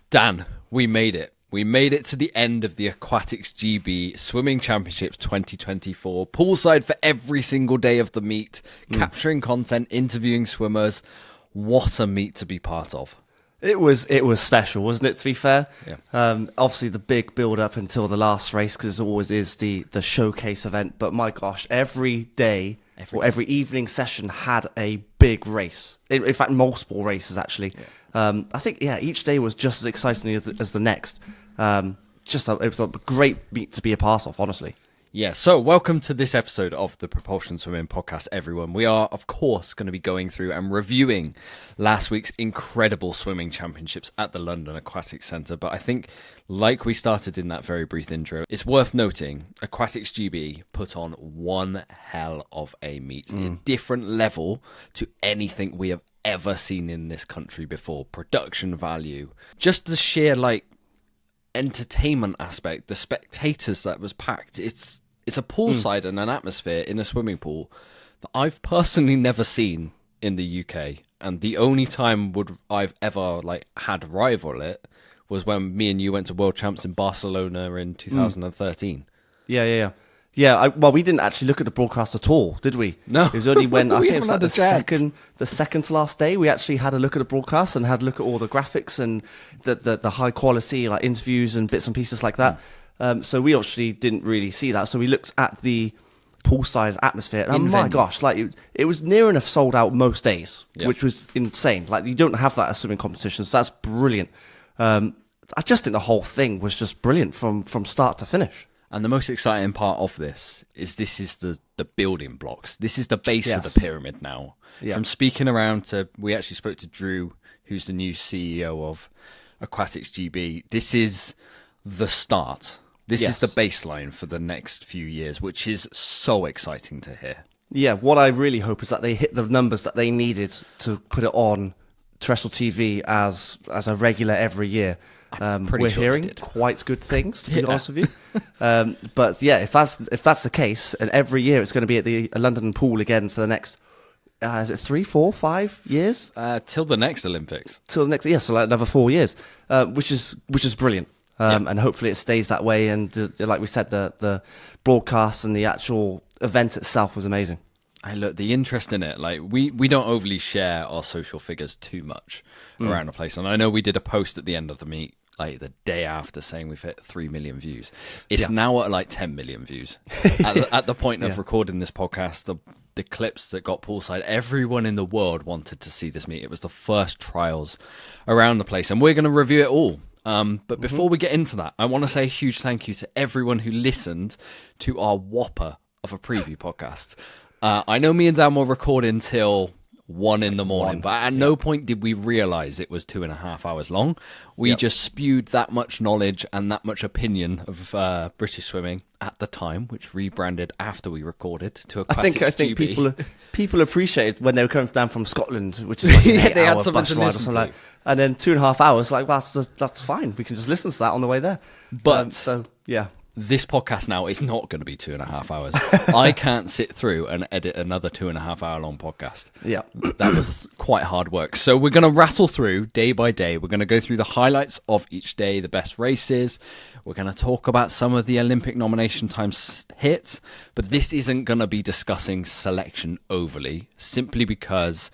Dan, we made it. We made it to the end of the Aquatics GB Swimming Championships 2024. Poolside for every single day of the meet, capturing content, interviewing swimmers. What a meet to be part of. It was special, wasn't it, to be fair? Yeah. Obviously, the big build-up until the last race, because it always is the showcase event. But my gosh, every day or every evening session had a big race. In fact, multiple races, actually. Yeah. I think, each day was just as exciting as the next. It was a great meet to be a part of, honestly. Yeah, so welcome to this episode of the Propulsion Swimming Podcast, everyone. We are, of course, going to be going through and reviewing last week's incredible swimming championships at the London Aquatics Centre. But I think, like we started in that very brief intro, it's worth noting Aquatics GB put on one hell of a meet. A different level to anything we have ever seen in this country before. Production value, just the sheer, entertainment aspect, the spectators that was packed. It's a poolside and an atmosphere in a swimming pool that I've personally never seen in the UK, and the only time I've ever had rival it was when me and you went to World Champs in Barcelona in 2013. Yeah. Well, we didn't actually look at the broadcast at all, did we? No. It was only when I think it was the second to last day we actually had a look at the broadcast and had a look at all the graphics and the high quality interviews and bits and pieces like that. So we actually didn't really see that. So we looked at the poolside atmosphere, and my gosh, it was near enough sold out most days, which was insane. You don't have that at swimming competitions. So that's brilliant. I just think the whole thing was just brilliant from start to finish. And the most exciting part of this is the building blocks. This is the base of the pyramid now. Yeah. From speaking around we actually spoke to Drew, who's the new CEO of Aquatics GB. This is the start. This is the baseline for the next few years, which is so exciting to hear. Yeah, what I really hope is that they hit the numbers that they needed to put it on terrestrial TV as a regular every year. We're hearing quite good things, to be honest with you. But yeah, if that's the case, and every year it's going to be at the London pool again for the next, is it 3, 4, 5 years? Till the next Olympics. Till the next, so another 4 years, which is brilliant. And hopefully it stays that way. And like we said, the broadcast and the actual event itself was amazing. Look, the interest in it, we don't overly share our social figures too much around the place. And I know we did a post at the end of the meet, the day after, saying we've hit 3 million views. It's now at 10 million views. at the point of recording this podcast, the clips that got poolside, everyone in the world wanted to see this meet. It was the first trials around the place, and we're going to review it all. But before we get into that, I want to say a huge thank you to everyone who listened to our whopper of a preview podcast. I know me and Dan will record until 1 in the morning, but at no point did we realize it was 2.5 hours long. We just spewed that much knowledge and that much opinion of British swimming at the time, which rebranded after we recorded to Aquatics I think GB. people appreciated when they were coming down from Scotland, which is an 8 they had hour something bus to ride or listen something to. And then 2.5 hours, that's fine. We can just listen to that on the way there. But this podcast now is not going to be 2.5 hours. I can't sit through and edit another 2.5 hour long podcast. Yeah. That was quite hard work. So we're going to rattle through day by day. We're going to go through the highlights of each day, the best races. We're going to talk about some of the Olympic nomination times hit. But this isn't going to be discussing selection overly, simply because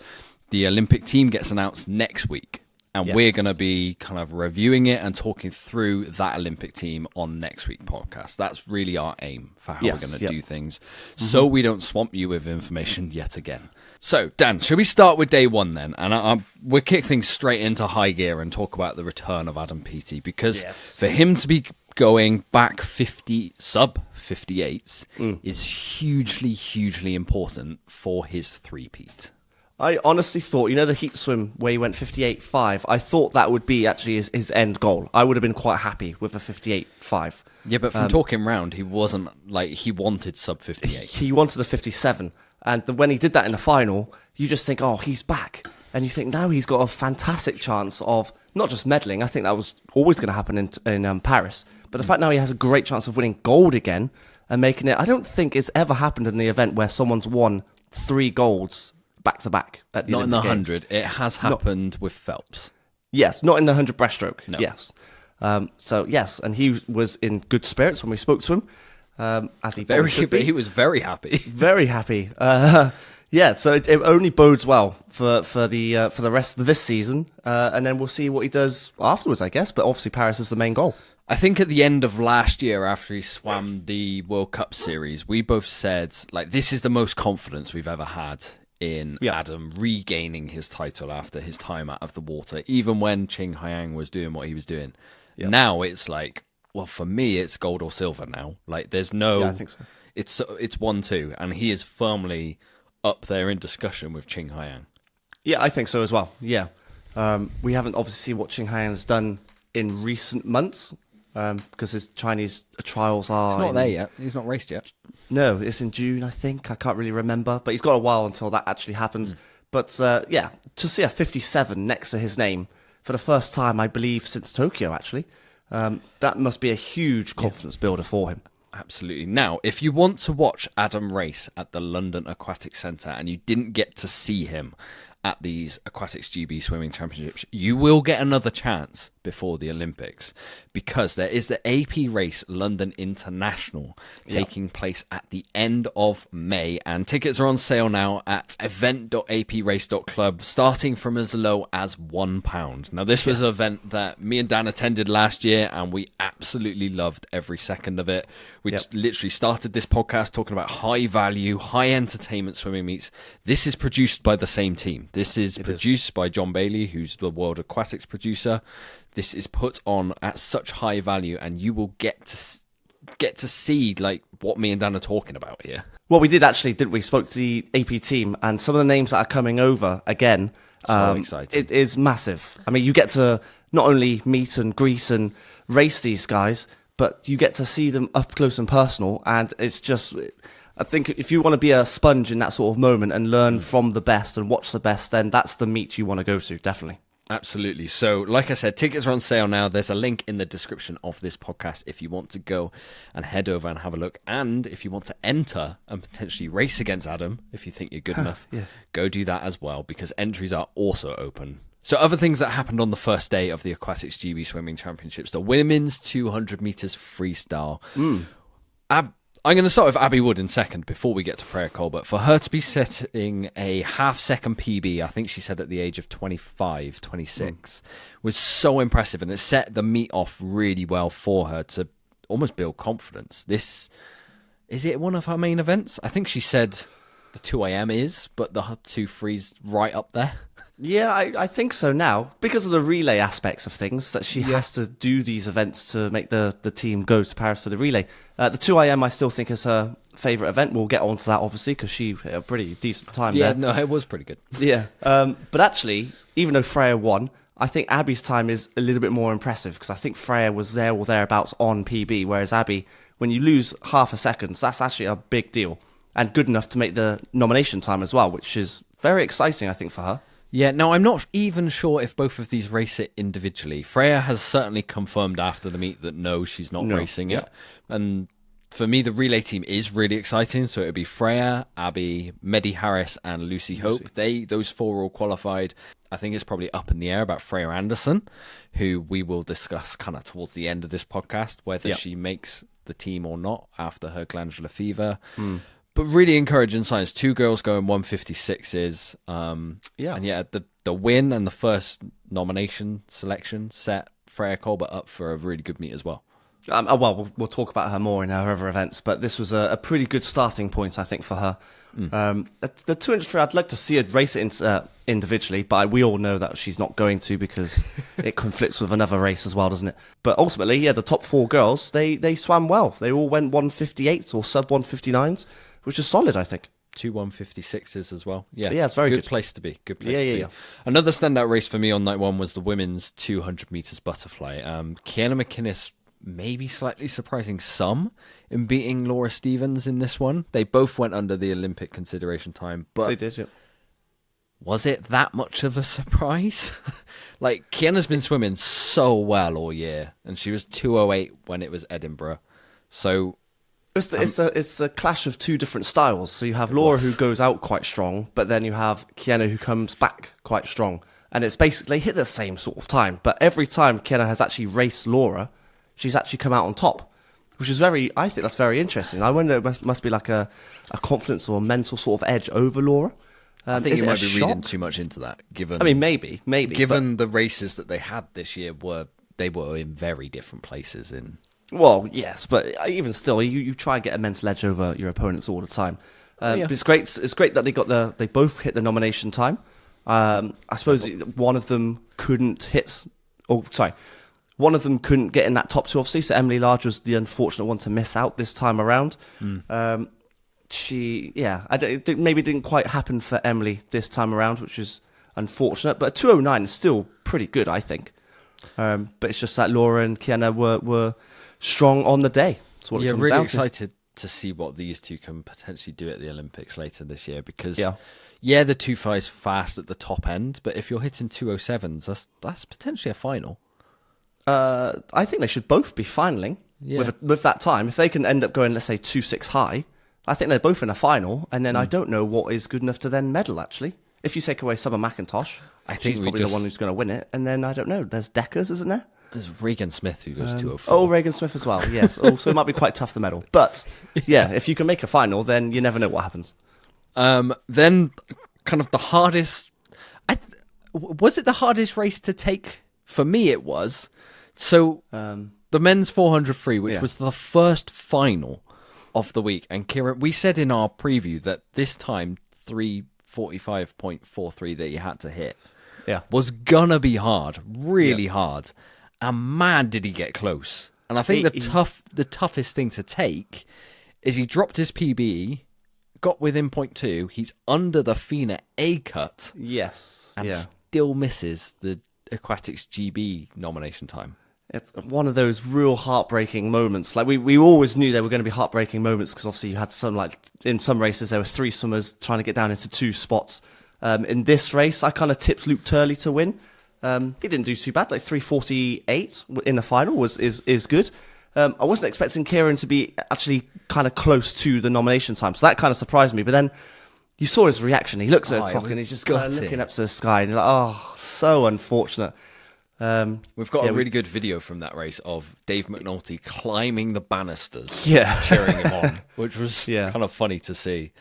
the Olympic team gets announced next week. And we're going to be kind of reviewing it and talking through that Olympic team on next week's podcast. That's really our aim for how we're going to do things, so we don't swamp you with information yet again. So, Dan, shall we start with day one then? And we'll kick things straight into high gear and talk about the return of Adam Peaty, because for him to be going back sub 58s is hugely important for his three-peat. I honestly thought, the heat swim where he went 58.5, I thought that would be actually his end goal. I would have been quite happy with a 58.5. Yeah, but from talking round, he wasn't he wanted sub 58. He wanted a 57. And when he did that in the final, you just think, oh, he's back. And you think now he's got a fantastic chance of not just medaling. I think that was always going to happen in Paris. But the fact now he has a great chance of winning gold again and making it, I don't think it's ever happened in the event where someone's won 3 golds back to back at the Not in the Olympic Games. 100. It has happened with Phelps. Yes, not in the 100 breaststroke. No. Yes. So yes, and he was in good spirits when we spoke to him. As he probably should be. He was very happy. Very happy. Yeah, so it only bodes well for the rest of this season, and then we'll see what he does afterwards, I guess. But obviously, Paris is the main goal. I think at the end of last year, after he swam the World Cup series, we both said, like, this is the most confidence we've ever had in Adam regaining his title after hhis time out of the water, even when Qing Haiyang was doing what he was doing. Yep. Now it's like, well, for me, it's gold or silver now. Like, there's no... Yeah, I think so. It's 1-2, and he is firmly up there in discussion with Qing Haiyang. Yeah, I think so as well. Yeah. We haven't obviously seen what Qing Haiyang has done in recent months, because his Chinese trials are... It's not there yet. He's not raced yet. No, it's in June, I think. I can't really remember. But he's got a while until that actually happens. But, yeah, to see a 57 next to his name for the first time, I believe, since Tokyo, actually, that must be a huge confidence builder for him. Absolutely. Now, if you want to watch Adam race at the London Aquatics Centre and you didn't get to see him at these Aquatics GB Swimming Championships, you will get another chance before the Olympics, because there is the AP Race London International taking place at the end of May, and tickets are on sale now at event.aprace.club, starting from as low as £1. Now, this was an event that me and Dan attended last year, and we absolutely loved every second of it. We literally started this podcast talking about high value, high entertainment swimming meets. This is produced by the same team. This is produced by John Bailey, who's the World Aquatics producer. This is put on at such high value, and you will get to see like what me and Dan are talking about here. Well, we did actually, didn't we? Spoke to the AP team, and some of the names that are coming over again. So exciting! It is massive. I mean, you get to not only meet and greet and race these guys, but you get to see them up close and personal, and it's just... I think if you want to be a sponge in that sort of moment and learn from the best and watch the best, then that's the meet you want to go to, definitely. Absolutely. So, like I said, tickets are on sale now. There's a link in the description of this podcast if you want to go and head over and have a look. And if you want to enter and potentially race against Adam, if you think you're good enough, go do that as well, because entries are also open. So other things that happened on the first day of the Aquatics GB Swimming Championships, the women's 200 meters freestyle. I'm going to start with Abby Wood in second before we get to Freya Colbert. For her to be setting a half-second PB, I think she said at the age of 25, 26, was so impressive. And it set the meet off really well for her to almost build confidence. Is it one of her main events? I think she said the 2 a.m. is, but the 2 free's right up there. Yeah, I think so now. Because of the relay aspects of things, that she has to do these events to make the team go to Paris for the relay. The 2 a.m. I still think is her favourite event. We'll get onto that, obviously, because she had a pretty decent time there. Yeah, no, it was pretty good. Yeah. But actually, even though Freya won, I think Abby's time is a little bit more impressive, because I think Freya was there or thereabouts on PB, whereas Abby, when you lose half a second, that's actually a big deal. And good enough to make the nomination time as well, which is very exciting, I think, for her. Yeah, no, I'm not even sure if both of these race it individually. Freya has certainly confirmed after the meet that no, she's not racing it. And for me, the relay team is really exciting. So it would be Freya, Abby, Medi Harris, and Lucy Hope. Those 4 all qualified. I think it's probably up in the air about Freya Anderson, who we will discuss kind of towards the end of this podcast, whether she makes the team or not after her glandular fever. But really encouraging signs. 2 girls going 156s. And the win and the first nomination selection set Freya Colbert up for a really good meet as well. We'll talk about her more in our other events, but this was a pretty good starting point, I think, for her. The 200 free, I'd like to see her race it individually, but we all know that she's not going to, because it conflicts with another race as well, doesn't it? But ultimately, the top 4 girls, they swam well. They all went 158s or sub 159s. Which is solid, I think. 2 156s as well. Yeah, it's very good. Place to be. Good place to be. Another standout race for me on night 1 was the women's 200 meters butterfly. Kiana McInnes maybe slightly surprising some in beating Laura Stevens in this one. They both went under the Olympic consideration time, but they did. Yeah. Was it that much of a surprise? Like, Kiana's been swimming so well all year, and she was 2:08 when it was Edinburgh. So. It's a clash of 2 different styles. So you have Laura who goes out quite strong, but then you have Kiana who comes back quite strong. And it's basically hit the same sort of time. But every time Kiana has actually raced Laura, she's actually come out on top, which is I think that's very interesting. I wonder, it must be like a confidence or a mental sort of edge over Laura. I think you might be reading too much into that. Maybe. Given the races that they had this year they were in very different places in. Well, yes, but even still, you try and get a mental edge over your opponents all the time. But it's great. It's great that they both hit the nomination time. I suppose one of them couldn't hit. One of them couldn't get in that top two, obviously. So Emily Large was the unfortunate one to miss out this time around. Maybe didn't quite happen for Emily this time around, which is unfortunate. But a 2:09 is still pretty good, I think. But it's just that Laura and Kiana were strong on the day. That's what it comes really down excited to see what these two can potentially do at the Olympics later this year, because the 2.5's fast at the top end, but if you're hitting 2:07s, that's potentially a final. I think they should both be finaling with that time. If they can end up going, let's say, 2.6 high, I think they're both in a final, and then I don't know what is good enough to then medal, actually. If you take away Summer McIntosh, I think she's probably the one who's going to win it, and then, I don't know, there's Deckers, isn't there? There's Regan Smith who goes 2:04. Oh, Regan Smith as well, yes. So it might be quite tough to medal. But, if you can make a final, then you never know what happens. Then, kind of the hardest... was it the hardest race to take? For me, it was. So, the men's 400 free, which was the first final of the week. And Kieran, we said in our preview that this time, 3:45.43 that you had to hit was gonna be hard, really hard. And man, did he get close. And I think the toughest thing to take is he dropped his PB, got within 0.2, he's under the FINA A cut. Yes. And still misses the Aquatics GB nomination time. It's one of those real heartbreaking moments. Like we always knew there were going to be heartbreaking moments because obviously you had some, like in some races there were 3 swimmers trying to get down into 2 spots. In this race, I kind of tipped Luke Turley to win. He didn't do too bad. Like 3:48 in the final is good. I wasn't expecting Kieran to be actually kind of close to the nomination time, so that kind of surprised me. But then you saw his reaction. He looks at the clock and he's just kind of looking up to the sky, and you're like, oh, so unfortunate. We've got a really good video from that race of Dave McNulty climbing the banisters, cheering him on, which was kind of funny to see.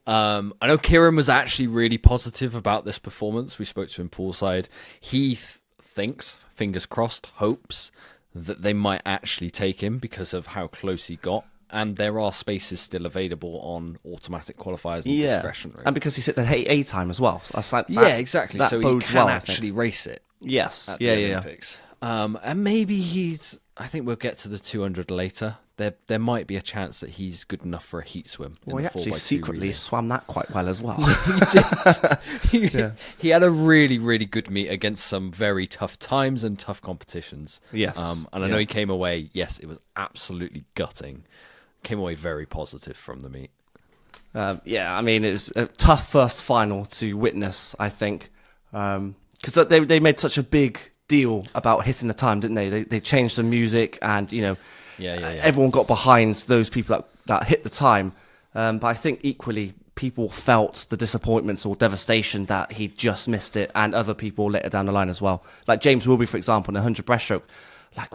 I know Kieran was actually really positive about this performance. We spoke to him poolside. He thinks, fingers crossed, hopes that they might actually take him because of how close he got. And there are spaces still available on automatic qualifiers and discretionary. And because he's at the A time as well. So like exactly. That so he can actually race it. Yes. At the Olympics. And maybe I think we'll get to the 200 later. There might be a chance that he's good enough for a heat swim. Well, he actually secretly swam that quite well as well. He did. He had a really, really good meet against some very tough times and tough competitions. Yes. And I know he came away, it was absolutely gutting. Came away very positive from the meet. I mean, it was a tough first final to witness, I think. Because they made such a big deal about hitting the time, didn't they? They changed the music and, everyone got behind those people that hit the time. But I think equally people felt the disappointments or devastation that he just missed it, and other people later down the line as well. Like James Wilby, for example, in the 100 breaststroke. Like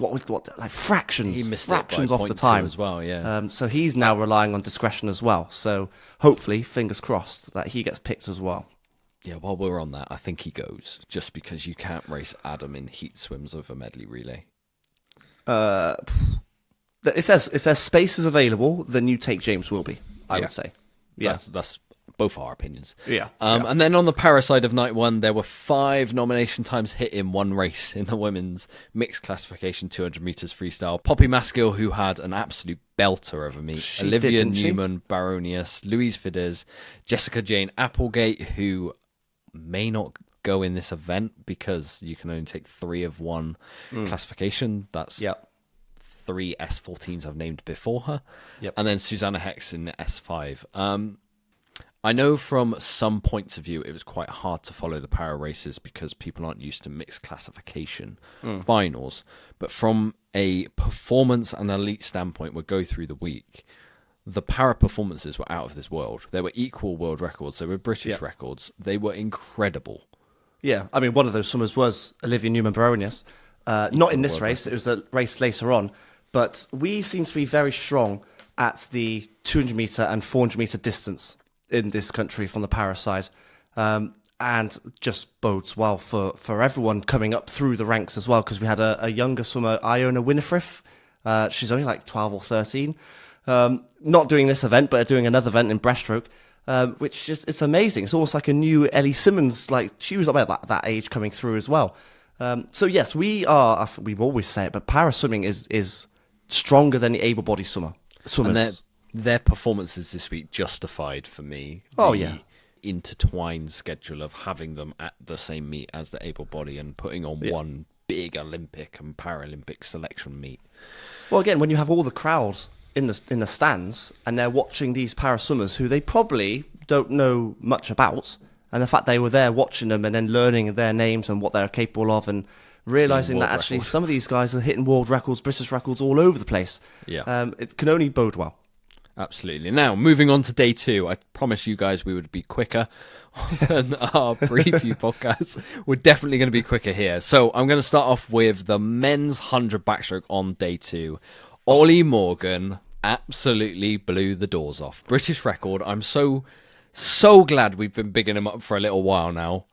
fractions? He missed fractions it by off the time as well, so he's now relying on discretion as well. So hopefully, fingers crossed, that he gets picked as well. Yeah, while we're on that, I think he goes, just because you can't race Adam in heat swims over medley relay. If there's spaces available, then you take James Wilby, I would say. Yeah, that's both our opinions. Yeah. And then on the para side of night 1, there were 5 nomination times hit in one race in the women's mixed classification 200 meters freestyle. Poppy Maskill, who had an absolute belter of a meet. Olivia Newman Baronius, Louise Fidesz, Jessica Jane Applegate, who may not go in this event because you can only take 3 of one classification. That's 3 S14s I've named before her. And then Susanna Hex in the S5. I know from some points of view it was quite hard to follow the para races because people aren't used to mixed classification finals. But from a performance and elite standpoint, we'll go through the week. The para performances were out of this world. They were equal world records. They were British records. They were incredible. Yeah, I mean, one of those swimmers was Olivia Newman-Baronius. Not in this race, it was a race later on. But we seem to be very strong at the 200 metre and 400 metre distance in this country from the para side. And just bodes well for everyone coming up through the ranks as well, because we had a younger swimmer, Iona Winifrith. She's only like 12 or 13. Not doing this event, but doing another event in breaststroke. Which just, it's amazing. It's almost like a new Ellie Simmons, like she was about that age coming through as well. So yes, we've always said it, but para swimming is stronger than the able-bodied swimmers. And their performances this week justified for me the intertwined schedule of having them at the same meet as the able-bodied and putting on one big Olympic and Paralympic selection meet. Well, again, when you have all the crowd in the stands and they're watching these para swimmers who they probably don't know much about, and the fact they were there watching them and then learning their names and what they're capable of, and realizing that actually some of these guys are hitting world records, British records all over the place. It can only bode well. Absolutely. Now, moving on to day 2, I promised you guys we would be quicker than our preview podcast. We're definitely going to be quicker here. So I'm going to start off with the men's 100 backstroke on day 2. Ollie Morgan absolutely blew the doors off. British record. I'm so glad we've been bigging him up for a little while now.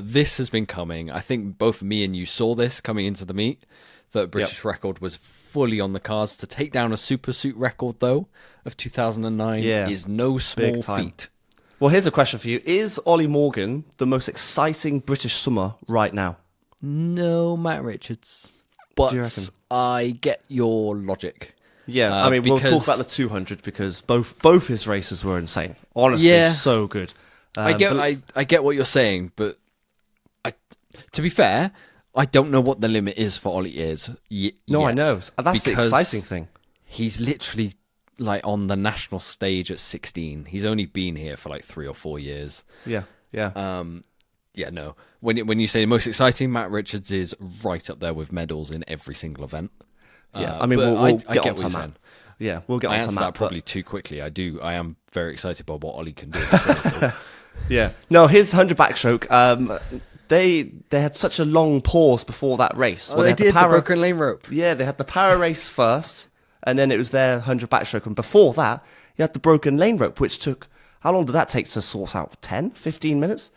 This has been coming. I think both me and you saw this coming into the meet, that British record was fully on the cards. To take down a super suit record, though, of 2009 is no small feat. Well, here's a question for you. Is Ollie Morgan the most exciting British swimmer right now? No, Matt Richards. But do you reckon? I get your logic. Yeah, I mean, we'll talk about the 200 because both his races were insane. Honestly, so good. I get what you're saying, but to be fair, I don't know what the limit is for Ollie No, I know. That's the exciting thing. He's literally like on the national stage at 16. He's only been here for like 3 or 4 years. Yeah. No. When you say the most exciting, Matt Richards is right up there with medals in every single event. Yeah, I mean, we'll get onto that. Saying. Yeah, we'll get onto that. I answered that probably too quickly. I am very excited by what Ollie can do. Yeah. No, his 100 backstroke, they had such a long pause before that race. Oh, they did the broken lane rope. Yeah, they had the para race first, and then it was their 100 backstroke. And before that, you had the broken lane rope, which took, how long did that take to sort out? 10, 15 minutes?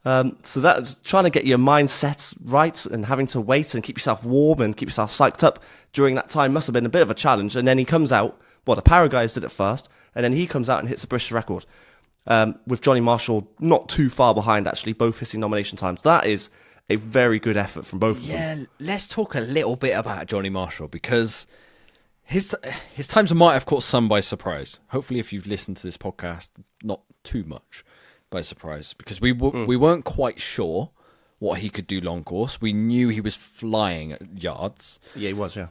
So that's trying to get your mindset right and having to wait and keep yourself warm and keep yourself psyched up during that time must have been a bit of a challenge. And then he comes out, the para guys did it first, and then he comes out and hits a British record. With Johnny Marshall not too far behind, actually, both hitting nomination times. That is a very good effort from both of them. Yeah, let's talk a little bit about Johnny Marshall, because his times might have caught some by surprise. Hopefully, if you've listened to this podcast, not too much by surprise, because we weren't quite sure what he could do long course. We knew he was flying at yards. Yeah, he was, yeah.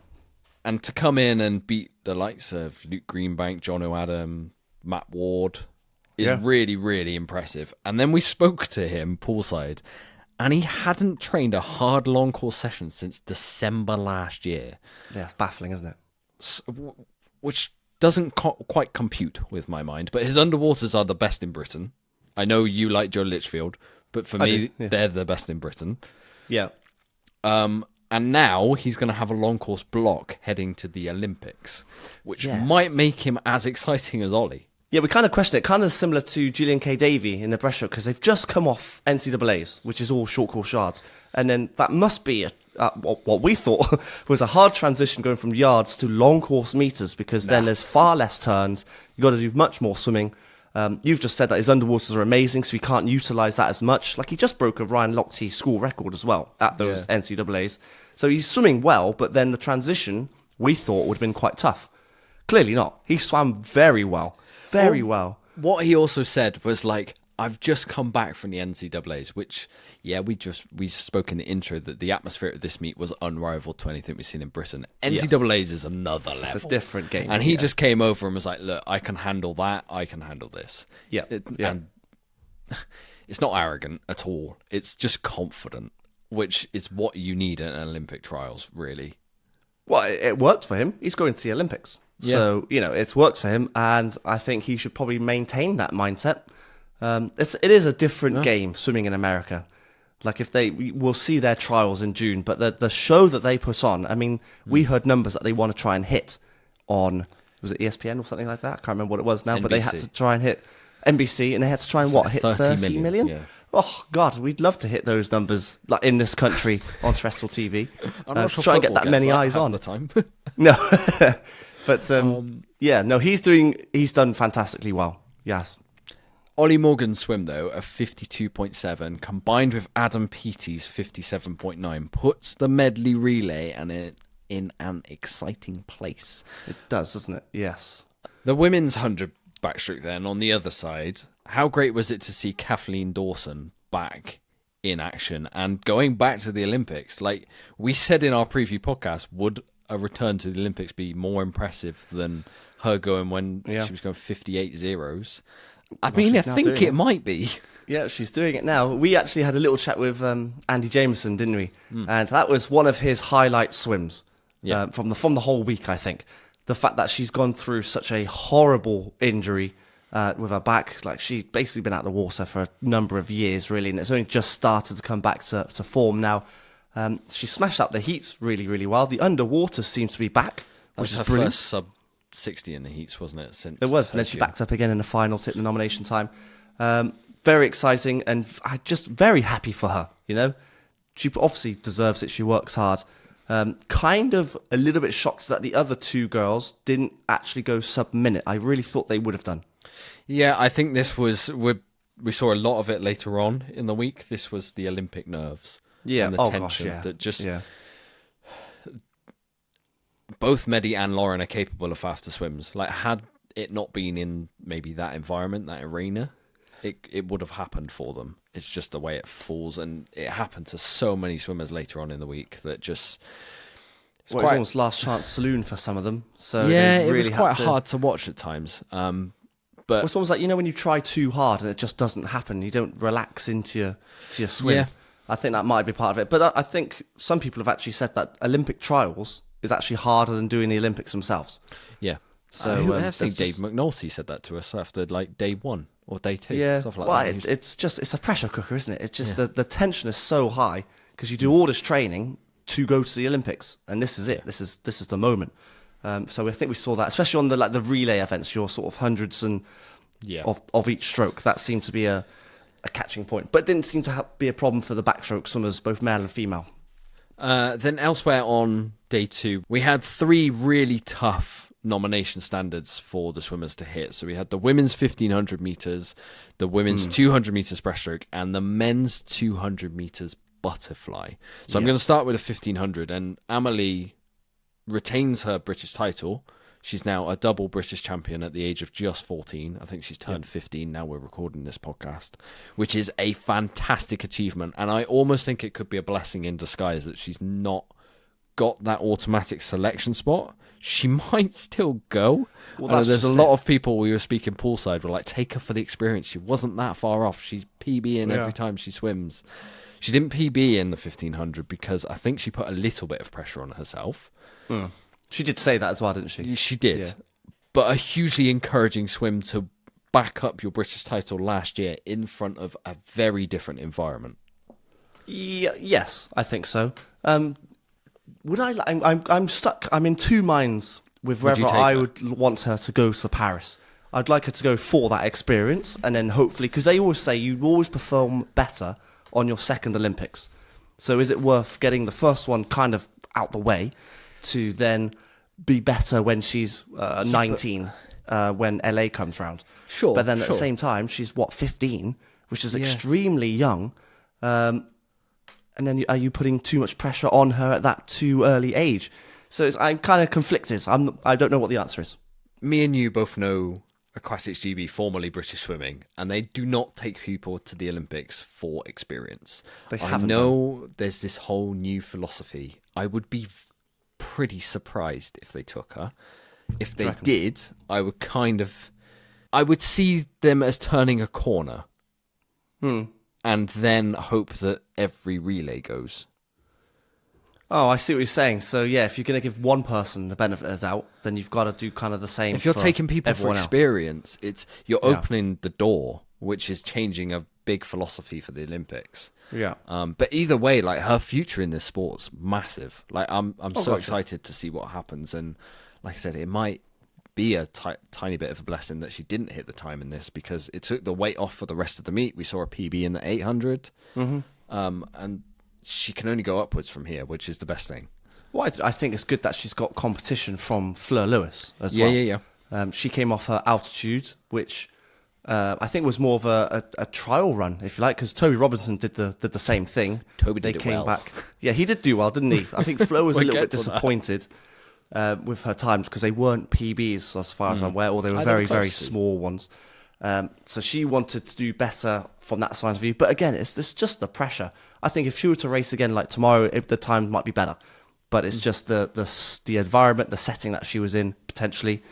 And to come in and beat the likes of Luke Greenbank, John O'Adam, Matt Ward is really, really impressive. And then we spoke to him poolside, and he hadn't trained a hard long course session since December last year. Yeah, it's baffling, isn't it? Which doesn't quite compute with my mind. But his underwaters are the best in Britain. I know you like Joe Litchfield, but for me, they're the best in Britain. Yeah. And now he's going to have a long course block heading to the Olympics, which might make him as exciting as Ollie. Yeah, we kind of question it, kind of similar to Julian K. Davey in the breaststroke, because they've just come off NCAAs, which is all short course yards. And then that must be what we thought was a hard transition going from yards to long course meters, because then there's far less turns. You've got to do much more swimming. You've just said that his underwaters are amazing, so he can't utilise that as much. Like, he just broke a Ryan Lochte school record as well at those NCAAs. So he's swimming well, but then the transition, we thought, would have been quite tough. Clearly not. He swam very well. Very well. What he also said was, like, I've just come back from the NCAAs, which, we spoke in the intro that the atmosphere of this meet was unrivaled to anything we've seen in Britain. NCAAs is another level. It's a different game. And he just came over and was like, look, I can handle that. I can handle this. Yeah. And it's not arrogant at all. It's just confident, which is what you need in Olympic trials, really. Well, it worked for him. He's going to the Olympics. Yeah. So, it's worked for him, and I think he should probably maintain that mindset. It is a different game, swimming in America. Like we'll see their trials in June, but the show that they put on, I mean, we heard numbers that they want to try and hit on, was it ESPN or something like that? I can't remember what it was now, NBC. But they had to try and hit NBC, and they had to try and hit 30 million? Yeah. Oh God, we'd love to hit those numbers like in this country on terrestrial TV. I'm not sure try and get that many eyes on the time. No, but he's done fantastically well. Yes. Ollie Morgan's swim, though, of 52.7, combined with Adam Peaty's 57.9, puts the medley relay in an exciting place. It does, doesn't it? Yes. The women's 100 backstroke then, on the other side, how great was it to see Kathleen Dawson back in action and going back to the Olympics? Like we said in our preview podcast, would a return to the Olympics be more impressive than her going when she was going 58 zeros? I think it might be. Yeah, she's doing it now. We actually had a little chat with Andy Jameson, didn't we? And that was one of his highlight swims from the whole week, I think. The fact that she's gone through such a horrible injury with her back. Like, she's basically been out of the water for a number of years, really, and it's only just started to come back to form now. She smashed up the heats really, really well. The underwater seems to be back, which is brilliant. First sub-60 in the heats, wasn't it? It was, and then she backed up again in the finals, hit the nomination time. Very exciting, and just very happy for her, you know? She obviously deserves it. She works hard. Kind of a little bit shocked that the other two girls didn't actually go sub-minute. I really thought they would have done. Yeah, I think this was... We saw a lot of it later on in the week. This was the Olympic nerves. Yeah, and the tension that just... Yeah. Both Medi and Lauren are capable of faster swims. Like, had it not been in maybe that environment, that arena, it would have happened for them. It's just the way it falls, and it happened to so many swimmers later on in the week that just... It was almost last chance saloon for some of them. So yeah, really it was quite hard to watch at times. But it's almost like, you know, when you try too hard and it just doesn't happen, you don't relax into your swim. Yeah. I think that might be part of it. But I think some people have actually said that Olympic trials is actually harder than doing the Olympics themselves. Yeah. So I think Dave McNulty said that to us after like day 1 or day 2. Yeah. Stuff like that. Well, it's a pressure cooker, isn't it? It's just the tension is so high because you do all this training to go to the Olympics, and this is it. This is the moment. So I think we saw that, especially on the relay events, your sort of hundreds and of each stroke. That seemed to be a catching point, but it didn't seem to be a problem for the backstroke swimmers, both male and female. Then elsewhere on day 2, we had 3 really tough nomination standards for the swimmers to hit. So we had the women's 1500 meters, the women's 200 meters breaststroke, and the men's 200 meters butterfly. So I'm going to start with the 1500, and Amelie retains her British title. She's now a double British champion at the age of just 14. I think she's turned 15 now we're recording this podcast, which is a fantastic achievement. And I almost think it could be a blessing in disguise that she's not got that automatic selection spot. She might still go. Well, there's a lot of people we were speaking poolside were like, take her for the experience. She wasn't that far off. She's PBing every time she swims. She didn't PB in the 1500 because I think she put a little bit of pressure on herself. She did say that as well, didn't she? She did. Yeah. But a hugely encouraging swim to back up your British title last year in front of a very different environment. Yes, I think so. Would I? I'm stuck. I'm in two minds with whether I would want her to go to Paris. I'd like her to go for that experience, and then hopefully, because they always say you always perform better on your second Olympics. So is it worth getting the first one kind of out the way to then be better when she's 19, when LA comes round? Sure. But then at the same time, she's 15, which is extremely young. And then are you putting too much pressure on her at that too early age? So I'm kind of conflicted. I don't know what the answer is. Me and you both know Aquatics GB, formerly British Swimming, and they do not take people to the Olympics for experience. I know there's this whole new philosophy. I would be pretty surprised if they took her. If they did, I would see them as turning a corner. And then hope that every relay goes. Oh, I see what you're saying. So, yeah, if you're going to give one person the benefit of the doubt, then you've got to do kind of the same. If you're taking people for experience, you're opening the door, which is changing a big philosophy for the Olympics. Yeah. But either way, like, her future in this sport's massive. Like, I'm so gotcha. excited to see what happens. And like I said, it might be a tiny bit of a blessing that she didn't hit the time in this, because it took the weight off for the rest of the meet. We saw a PB in the 800, and she can only go upwards from here, which is the best thing. Well, I think it's good that she's got competition from Fleur Lewis as Yeah, well. yeah. She came off her altitude, which I think was more of a trial run, if you like, because Toby Robinson did the same thing. Toby did it well. Back. Yeah, he did do well, didn't he? I think Fleur was a We'll little get bit to that. disappointed with her times, because they weren't PBs as far as I'm aware, or they were They very, were very close to. small ones. So she wanted to do better from that side of view. But again, it's just the pressure. I think if she were to race again like tomorrow, the time might be better. But it's just the environment, the setting that she was in, potentially.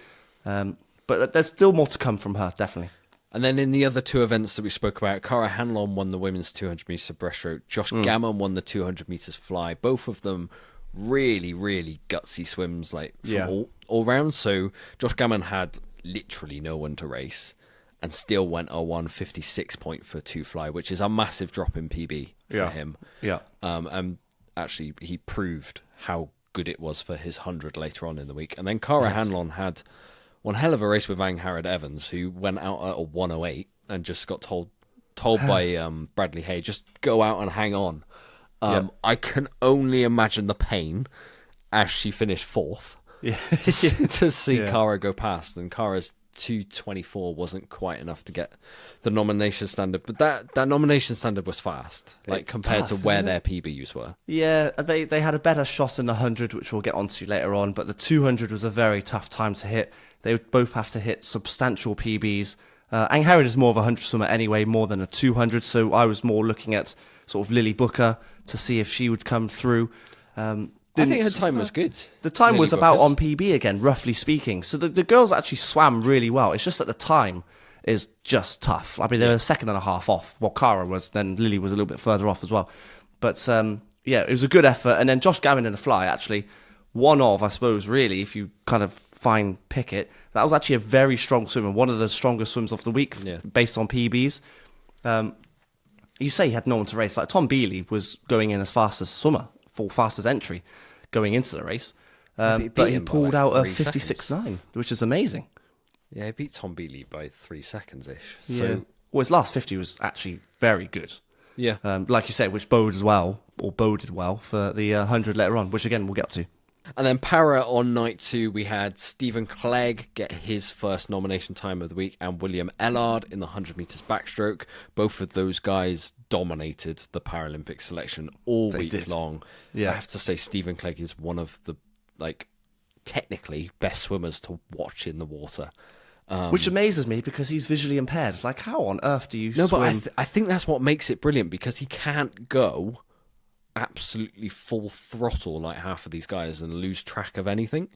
But there's still more to come from her, definitely. And then in the other two events that we spoke about, Cara Hanlon won the women's 200 metres of breaststroke. Josh Gammon won the 200 metres fly. Both of them really, really gutsy swims, like, from all rounds. So Josh Gammon had literally no one to race and still went a 1:56 point for 2 fly, which is a massive drop in PB for him. Yeah. And actually, he proved how good it was for his 100 later on in the week. And then Cara Hanlon had one hell of a race with Vang Harrod Evans, who went out at a 1:08 and just got told by Bradley Hay, just go out and hang on. I can only imagine the pain as she finished 4th to see Cara go past. And Cara's 2:24 wasn't quite enough to get the nomination standard, but that nomination standard was fast, like, It's compared tough, to where isn't their it? PBUs were. Yeah, they had a better shot in the 100, which we'll get onto later on, but the 200 was a very tough time to hit. They would both have to hit substantial PBs. Ang Harrod is more of a 100 swimmer anyway, more than a 200, so I was more looking at sort of Lily Booker to see if she would come through. I think her time was good. The time Lily was about Booker's. on PB again, roughly speaking. So the girls actually swam really well. It's just that the time is just tough. I mean, they were a second and a half off. Well, Cara was, then Lily was a little bit further off as well. But it was a good effort. And then Josh Gammon in the fly, actually, one of, I suppose, really, if you kind of fine pick it, that was actually a very strong swimmer, one of the strongest swims of the week based on PBs. You say he had no one to race. Like, Tom Bealey was going in as fastest swimmer, for fastest entry going into the race. He But beat he him by, pulled like, out a 3 56.9, which is amazing. Yeah, he beat Tom Bealey by 3 seconds-ish. Yeah. So, Well, his last 50 was actually very good. yeah. Like you said, which boded well for the 100 later on, which again we'll get up to. And then para on night 2, we had Stephen Clegg get his first nomination time of the week, and William Ellard in the 100 metres backstroke. Both of those guys dominated the Paralympic selection all They week did. long. Yeah. I have to say, Stephen Clegg is one of the, like, technically best swimmers to watch in the water. Which amazes me because he's visually impaired. Like, how on earth do you No, swim? but I think that's what makes it brilliant, because he can't go absolutely full throttle like half of these guys and lose track of anything.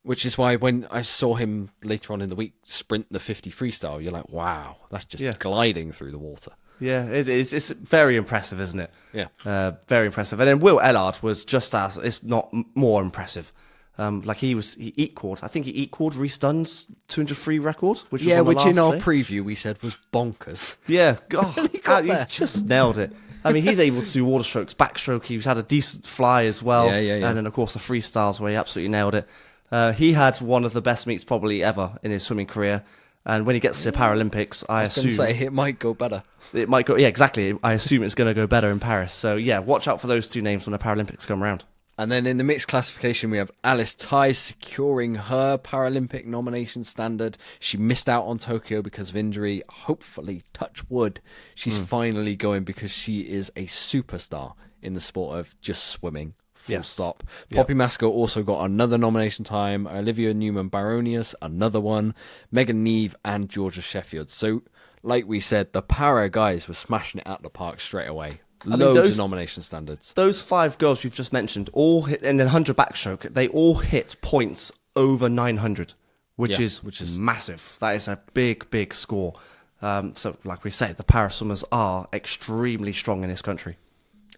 Which is why when I saw him later on in the week sprint the 50 freestyle, you're like, wow, that's just gliding through the water. Yeah, it is. It's very impressive, isn't it? Yeah. Very impressive. And then Will Ellard was just as, if not more impressive. Like he equaled, I think he equaled Rhys Dunn's 200 free record, which was on the which in last our day. preview we said was bonkers. Yeah, God, got he there. just nailed it. I mean, he's able to do water strokes, backstroke. He's had a decent fly as well. Yeah. And then, of course, the freestyles where he absolutely nailed it. He had one of the best meets probably ever in his swimming career. And when he gets to the Paralympics, I was gonna assume say it might go better. it might go. Yeah, exactly. I assume it's going to go better in Paris. So, yeah, watch out for those two names when the Paralympics come around. And then in the mixed classification, we have Alice Tai securing her Paralympic nomination standard. She missed out on Tokyo because of injury. Hopefully, touch wood, she's finally going, because she is a superstar in the sport of just swimming. Full stop. Poppy Masco also got another nomination time. Olivia Newman-Baronius, another one. Megan Neve and Georgia Sheffield. So, like we said, the para guys were smashing it at the park straight away. Loads of nomination standards. Those 5 girls you've just mentioned all hit, and then 100 backstroke, they all hit points over 900, which is massive. That is a big, big score. So, like we say, the para swimmers are extremely strong in this country.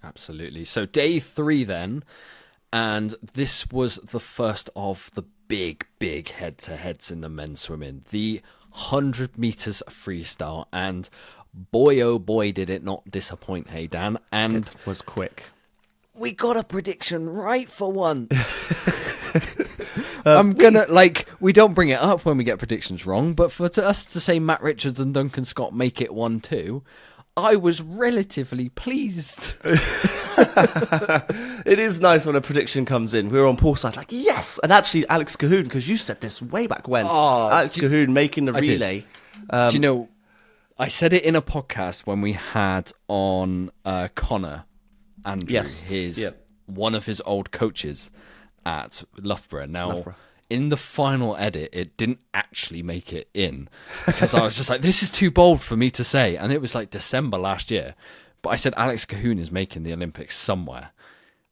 Absolutely. So day 3 then, and this was the first of the big head-to-heads in the men's swimming. The 100 metres freestyle, and boy, oh boy, did it not disappoint, hey, Dan. And It was quick. we got a prediction right for once. I'm gonna, we don't bring it up when we get predictions wrong, but for us to say Matt Richards and Duncan Scott make it 1-2, I was relatively pleased. It is nice when a prediction comes in. We were on Paul's side, like, yes! And actually, Alex Cahoon, because you said this way back when. Alex Cahoon making the relay. Do you know, I said it in a podcast when we had on Connor Andrew, one of his old coaches at Loughborough. Now, in the final edit, it didn't actually make it in because I was just like, this is too bold for me to say. And it was like December last year. But I said Alex Cahoon is making the Olympics somewhere.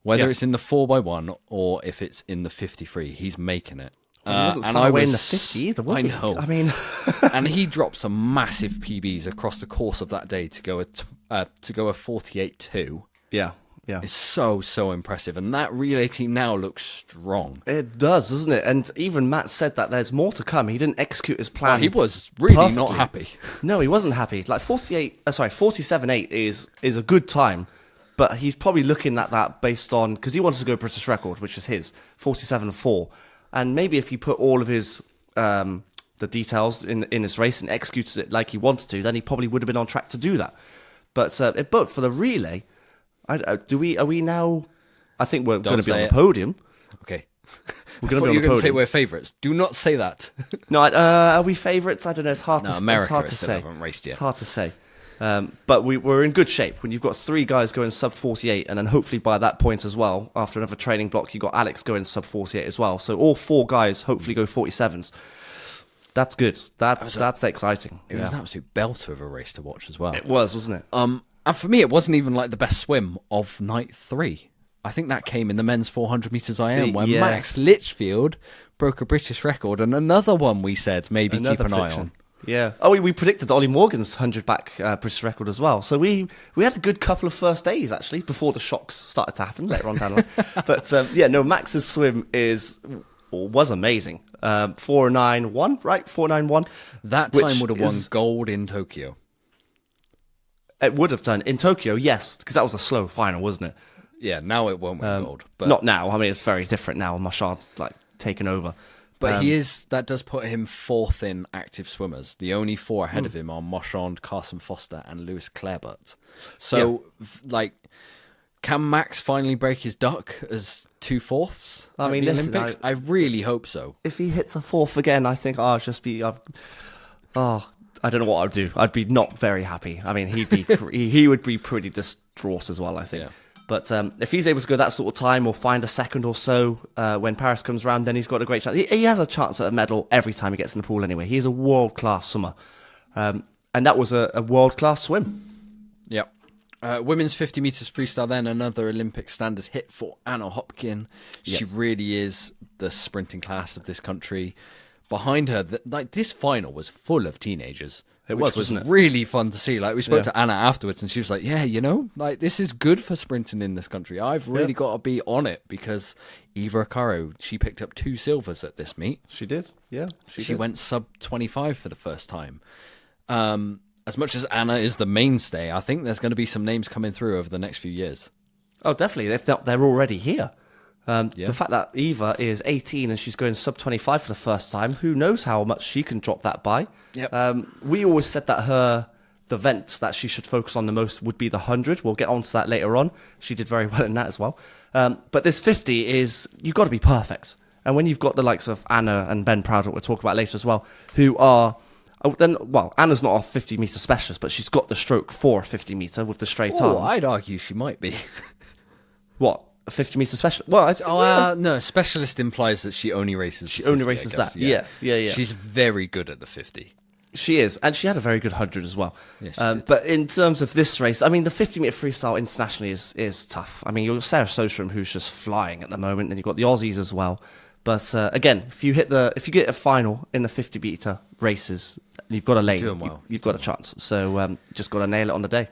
Whether it's in the 4x1 or if it's in the 53, he's making it. He wasn't far away in the 50 either, was he? I know. I mean... and he dropped some massive PBs across the course of that day to go a 48.2. Yeah. It's so impressive. And that relay team now looks strong. It does, doesn't it? And even Matt said that there's more to come. He didn't execute his plan. He was really perfectly. not happy. No, he wasn't happy. Like 47.8 is a good time, but he's probably looking at that based on, because he wanted to go British record, which is his 47.4. And maybe if he put all of his the details in his race and executes it like he wanted to, then he probably would have been on track to do that. But for the relay, are we now? I think we're going to be on the podium. Okay. We're going to be on the podium. You're going to say we're favourites. Do not say that. No, are we favourites? I don't know. It's hard to America say. Haven't raced yet. It's hard to say. But we're in good shape when you've got three guys going sub 48, and then hopefully by that point as well, after another training block, you got Alex going sub 48 as well. So all four guys hopefully go 47s. That's good. That's exciting. It was an absolute belter of a race to watch as well. It was, wasn't it? And for me, it wasn't even like the best swim of night 3. I think that came in the men's 400 metres IM, where Max Litchfield broke a British record, and another one we said maybe keep an eye on. Yeah. Oh, we predicted Ollie Morgan's 100 back British record as well. So we had a good couple of first days, actually, before the shocks started to happen later on down the line. But, Max's swim was amazing. 4.91, right? 4.91. That time would have won gold in Tokyo. It would have done. In Tokyo, yes, because that was a slow final, wasn't it? Yeah, now it won't win gold. But not now. I mean, it's very different now. Marchard's taken over. But that does put him 4th in active swimmers. The only 4 ahead of him are Marchand, Carson Foster, and Lewis Clareburt. So, can Max finally break his duck as 2 fourths at the Olympics? I really hope so. If he hits a 4th again, I think I'll just be... I don't know what I'd do. I'd be not very happy. I mean, he would be pretty distraught as well, I think. Yeah. But if he's able to go that sort of time or find a second or so when Paris comes around, then he's got a great chance. He has a chance at a medal every time he gets in the pool anyway. He is a world-class swimmer. And that was a world-class swim. Yep. Women's 50 metres freestyle then, another Olympic standard hit for Anna Hopkin. She really is the sprinting class of this country. Behind her, this final was full of teenagers. Which was really fun to see. We spoke to Anna afterwards, and she was like, this is good for sprinting in this country. I've really got to be on it, because Eva Acaro, she picked up 2 silvers at this meet. She did, yeah. She went sub 25 for the first time. As much as Anna is the mainstay, I think there's going to be some names coming through over the next few years. Oh, definitely. If they're already here. The fact that Eva is 18 and she's going sub 25 for the first time, who knows how much she can drop that by. Yep. We always said that the event that she should focus on the most would be the 100. We'll get on to that later on. She did very well in that as well. But this 50 you've got to be perfect. And when you've got the likes of Anna and Ben Proud, that we'll talk about later as well, who are... Anna's not a 50 metre specialist, but she's got the stroke for a 50 metre with the straight arm. I'd argue she might be. What? A 50 metre specialist? Well, no, specialist implies that she only races. She only races that. Yeah. She's very good at the 50. She is, and she had a very good 100 as well. Yes, she but in terms of this race, I mean, the 50 metre freestyle internationally is tough. I mean, you've got Sarah Sostrom, who's just flying at the moment, and you've got the Aussies as well. But again, if you get a final in the 50 metre races, you've got a lane. You've got a chance. So just got to nail it on the day.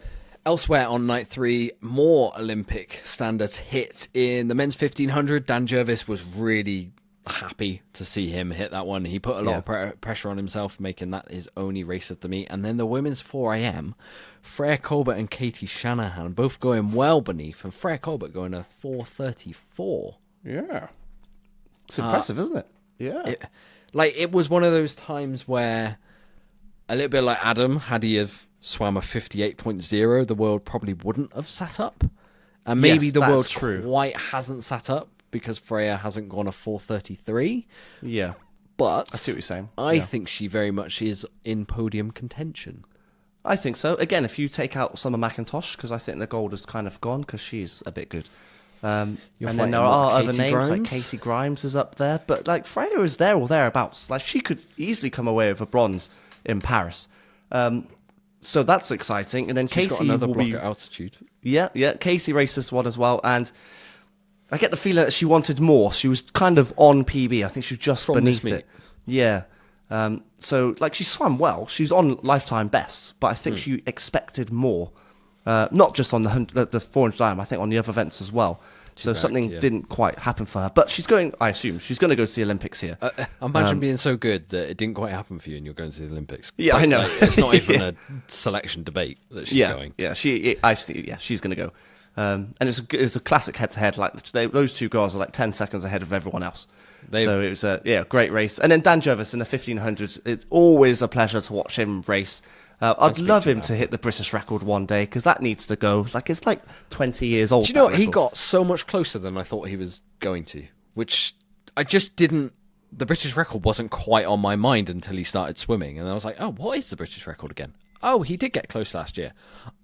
Elsewhere on night 3, more Olympic standards hit in the men's 1500. Dan Jervis was really happy to see him hit that one. He put a lot of pressure on himself, making that his only race of the meet. And then the women's 4am, Freya Colbert and Katie Shanahan both going well beneath, and Freya Colbert going a 4:34. Yeah. It's impressive, isn't it? Yeah. It was one of those times where, a little bit like Adam, had he have swam a 58.0, the world probably wouldn't have sat up. And maybe the world quite hasn't sat up because Freya hasn't gone a 4:33. Yeah. But I see what you're saying. I think she very much is in podium contention. I think so. Again, if you take out Summer McIntosh, because I think the gold is kind of gone because she's a bit good. And then there are other names, like Katie Grimes is up there. But like Freya is there or thereabouts. Like she could easily come away with a bronze in Paris. So that's exciting. And then She's Katie got another will block be... at altitude. Yeah. Casey raced this one as well. And I get the feeling that she wanted more. She was kind of on PB. I think she was just beneath it. Yeah. So, like, she swam well. She's on lifetime bests, but I think she expected more. Not just on the 400 IM, I think on the other events as well. So something didn't quite happen for her. But she's going, I assume, she's going to go to the Olympics here. Imagine being so good that it didn't quite happen for you and you're going to the Olympics. Yeah, I know. Like, it's not even a selection debate that she's going. Yeah, she's going to go. And it's a classic head-to-head. Like those two girls are like 10 seconds ahead of everyone else. So it was a great race. And then Dan Jervis in the 1500s. It's always a pleasure to watch him race. I'd love him to hit the British record one day because that needs to go. It's like 20 years old. Do you know what? He got so much closer than I thought he was going to, which I just didn't. The British record wasn't quite on my mind until he started swimming, and I was like, "Oh, what is the British record again? Oh, he did get close last year.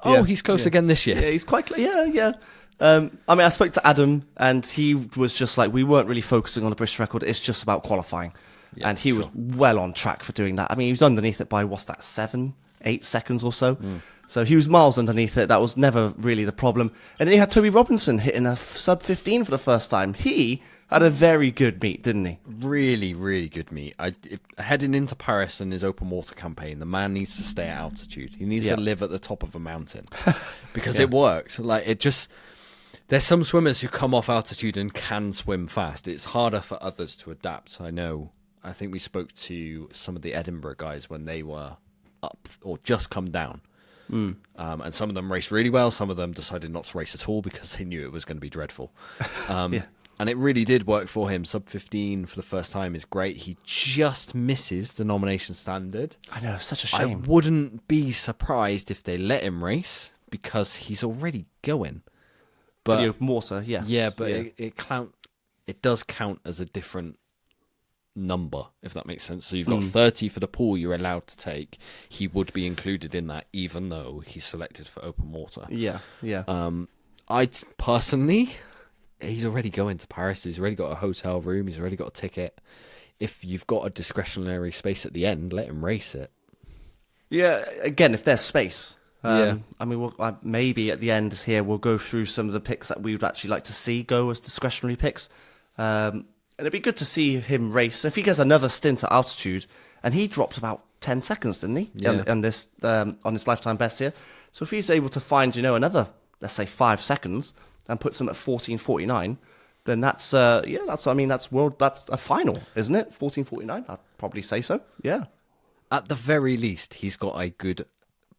Oh, he's close again this year. Yeah, he's quite close. Yeah. I mean, I spoke to Adam, and he was just like, we weren't really focusing on the British record. It's just about qualifying, and he was well on track for doing that. I mean, he was underneath it by 7-8 seconds or so. So he was miles underneath it. That was never really the problem. And then you had Toby Robinson hitting a sub 15 for the first time. He had a very good meet, didn't he? Really, really good meet. Heading into Paris and his open water campaign, the man needs to stay at altitude. He needs to live at the top of a mountain because it worked. There's some swimmers who come off altitude and can swim fast. It's harder for others to adapt. I think we spoke to some of the Edinburgh guys when they were up or just come down. And some of them raced really well. Some of them decided not to race at all because they knew it was going to be dreadful. And it really did work for him. Sub 15 for the first time is great. He just misses the nomination standard. I know, such a shame. I wouldn't be surprised if they let him race because he's already going. But Mortar, yes. Yeah, but it does count as a different number, if that makes sense. So you've got 30 for the pool you're allowed to take. He would be included in that, even though he's selected for open water. Yeah. I personally, he's already going to Paris. He's already got a hotel room. He's already got a ticket. If you've got a discretionary space at the end, let him race it. Yeah, again, if there's space. I mean, maybe at the end here we'll go through some of the picks that we would actually like to see go as discretionary picks. And it'd be good to see him race. If he gets another stint at altitude, and he dropped about 10 seconds, didn't he? Yeah. On his lifetime best here. So if he's able to find, another, let's say 5 seconds and puts him at 14:49, then that's a final, isn't it? 14:49, I'd probably say so. Yeah. At the very least, he's got a good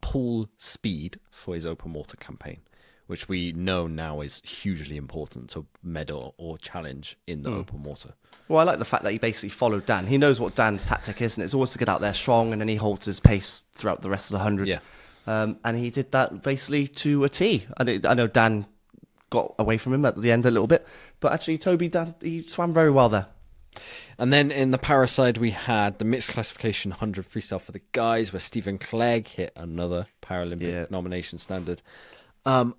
pool speed for his open water campaign, which we know now is hugely important to medal or challenge in the open water. Well, I like the fact that he basically followed Dan. He knows what Dan's tactic is, and it's always to get out there strong, and then he holds his pace throughout the rest of the hundreds. Yeah. And he did that basically to a T. I know Dan got away from him at the end a little bit, but actually Dan, he swam very well there. And then in the para side, we had the mixed classification 100 freestyle for the guys, where Stephen Clegg hit another Paralympic nomination standard. And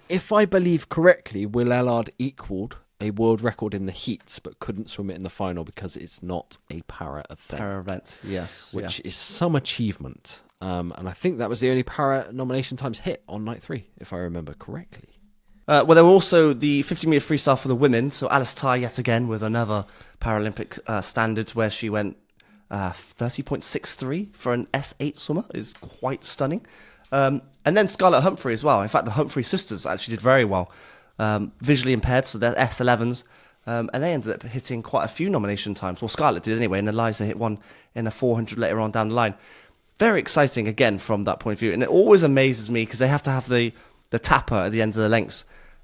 if I believe correctly, Will Ellard equalled a world record in the heats, but couldn't swim it in the final because it's not a para event. Para event, yes. Which is some achievement. And I think that was the only para nomination times hit on night 3, if I remember correctly. Well, there were also the 50-metre freestyle for the women. So Alice Ty, yet again, with another Paralympic standard where she went 30.63 for an S8 swimmer is quite stunning. And then Scarlett Humphrey as well. In fact, the Humphrey sisters actually did very well. Visually impaired, so they're S11s. And they ended up hitting quite a few nomination times. Well, Scarlett did anyway, and Eliza hit one in a 400 later on down the line. Very exciting, again, from that point of view. And it always amazes me because they have to have the tapper at the end of the lengths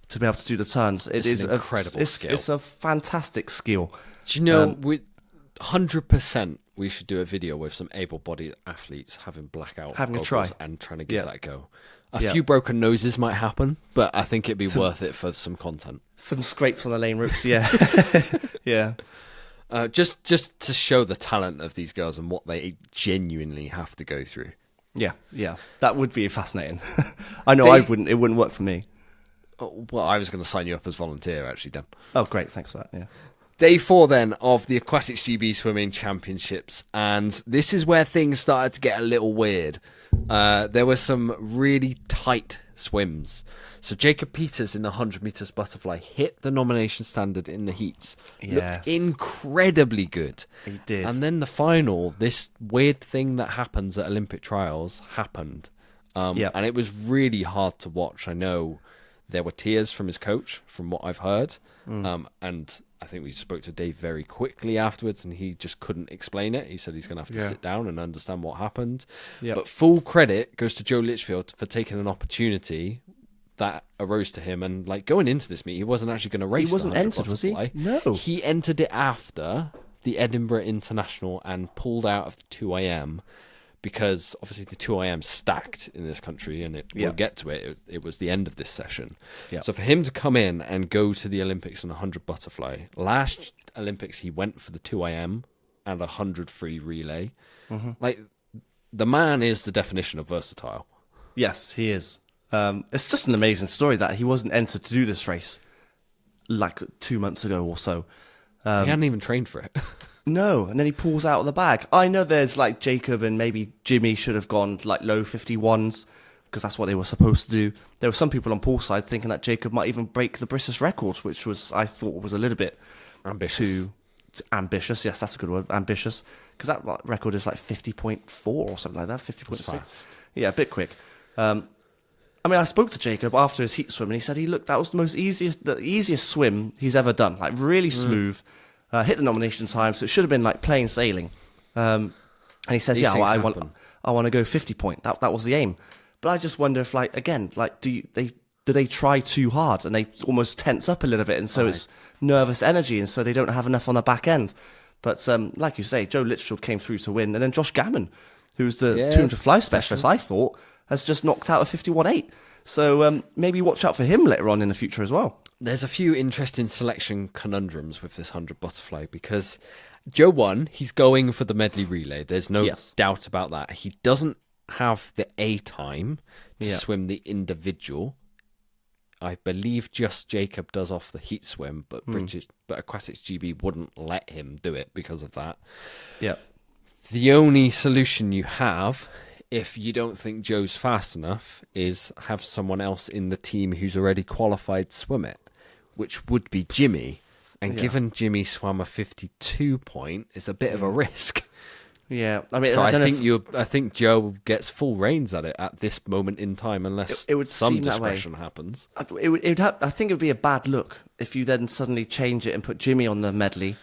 to be able to do the turns. It is an incredible skill. It's a fantastic skill. Do you know, 100% we should do a video with some able-bodied athletes having blackout having a goggles try and trying to give that a go. A Yeah. few broken noses might happen, but I think it'd be worth it for some content. Some scrapes on the lane ropes, yeah. Yeah. Just to show the talent of these girls and what they genuinely have to go through. Yeah, yeah. That would be fascinating. I know it wouldn't work for me. Oh, well, I was going to sign you up as volunteer, actually, Dan. Oh, great. Thanks for that, yeah. Day 4, then, of the Aquatics GB Swimming Championships. And this is where things started to get a little weird. There were some really tight swims. So Jacob Peters in the 100 metres butterfly hit the nomination standard in the heats. Yes. Looked incredibly good. He did. And then the final, this weird thing that happens at Olympic trials happened. And it was really hard to watch. I know there were tears from his coach, from what I've heard. And I think we spoke to Dave very quickly afterwards, and he just couldn't explain it. He said he's going to have to sit down and understand what happened. Yep. But full credit goes to Joe Litchfield for taking an opportunity that arose to him. And like going into this meet, he wasn't actually going to race. He wasn't entered, was he? No. He entered it after the Edinburgh International and pulled out of the 2 a.m. because obviously the 2 a.m. stacked in this country, and we'll get to it. It was the end of this session. So for him to come in and go to the Olympics in 100 butterfly, last Olympics he went for the 2 a.m. and 100 free relay. Like, the man is the definition of versatile. Yes, he is. It's just an amazing story that he wasn't entered to do this race like 2 months ago or so. He hadn't even trained for it. No, and then he pulls out of the bag. I know there's like Jacob and maybe Jimmy should have gone like low 51s because that's what they were supposed to do. There were some people on Paul's side thinking that Jacob might even break the British record, which I thought was a little bit ambitious. too ambitious. Yes, that's a good word, ambitious, because that record is like 50.4 or something like that, 50.6. Yeah, a bit quick. I mean, I spoke to Jacob after his heat swim, and he said that was the easiest swim he's ever done. Like really smooth. Hit the nomination time, so it should have been like plain sailing. And he says, I want to go 50 point. That was the aim. But I just wonder if, like, again, like, do they try too hard and they almost tense up a little bit, and so it's nervous energy, and so they don't have enough on the back end. But like you say, Joe Litchfield came through to win, and then Josh Gammon, who's the 200 fly specialist, I thought, has just knocked out a 51.8. So maybe watch out for him later on in the future as well. There's a few interesting selection conundrums with this 100 butterfly because Joe won. He's going for the medley relay. There's no doubt about that. He doesn't have the A time to swim the individual. I believe just Jacob does off the heat swim, but Aquatics GB wouldn't let him do it because of that. Yeah. The only solution you have, if you don't think Joe's fast enough, is have someone else in the team who's already qualified swim it, which would be Jimmy. And given Jimmy swam a 52 point, it's a bit of a risk. Yeah, I mean, so I think Joe gets full reins at it at this moment in time, unless it would some discretion happens. I think it would be a bad look if you then suddenly change it and put Jimmy on the medley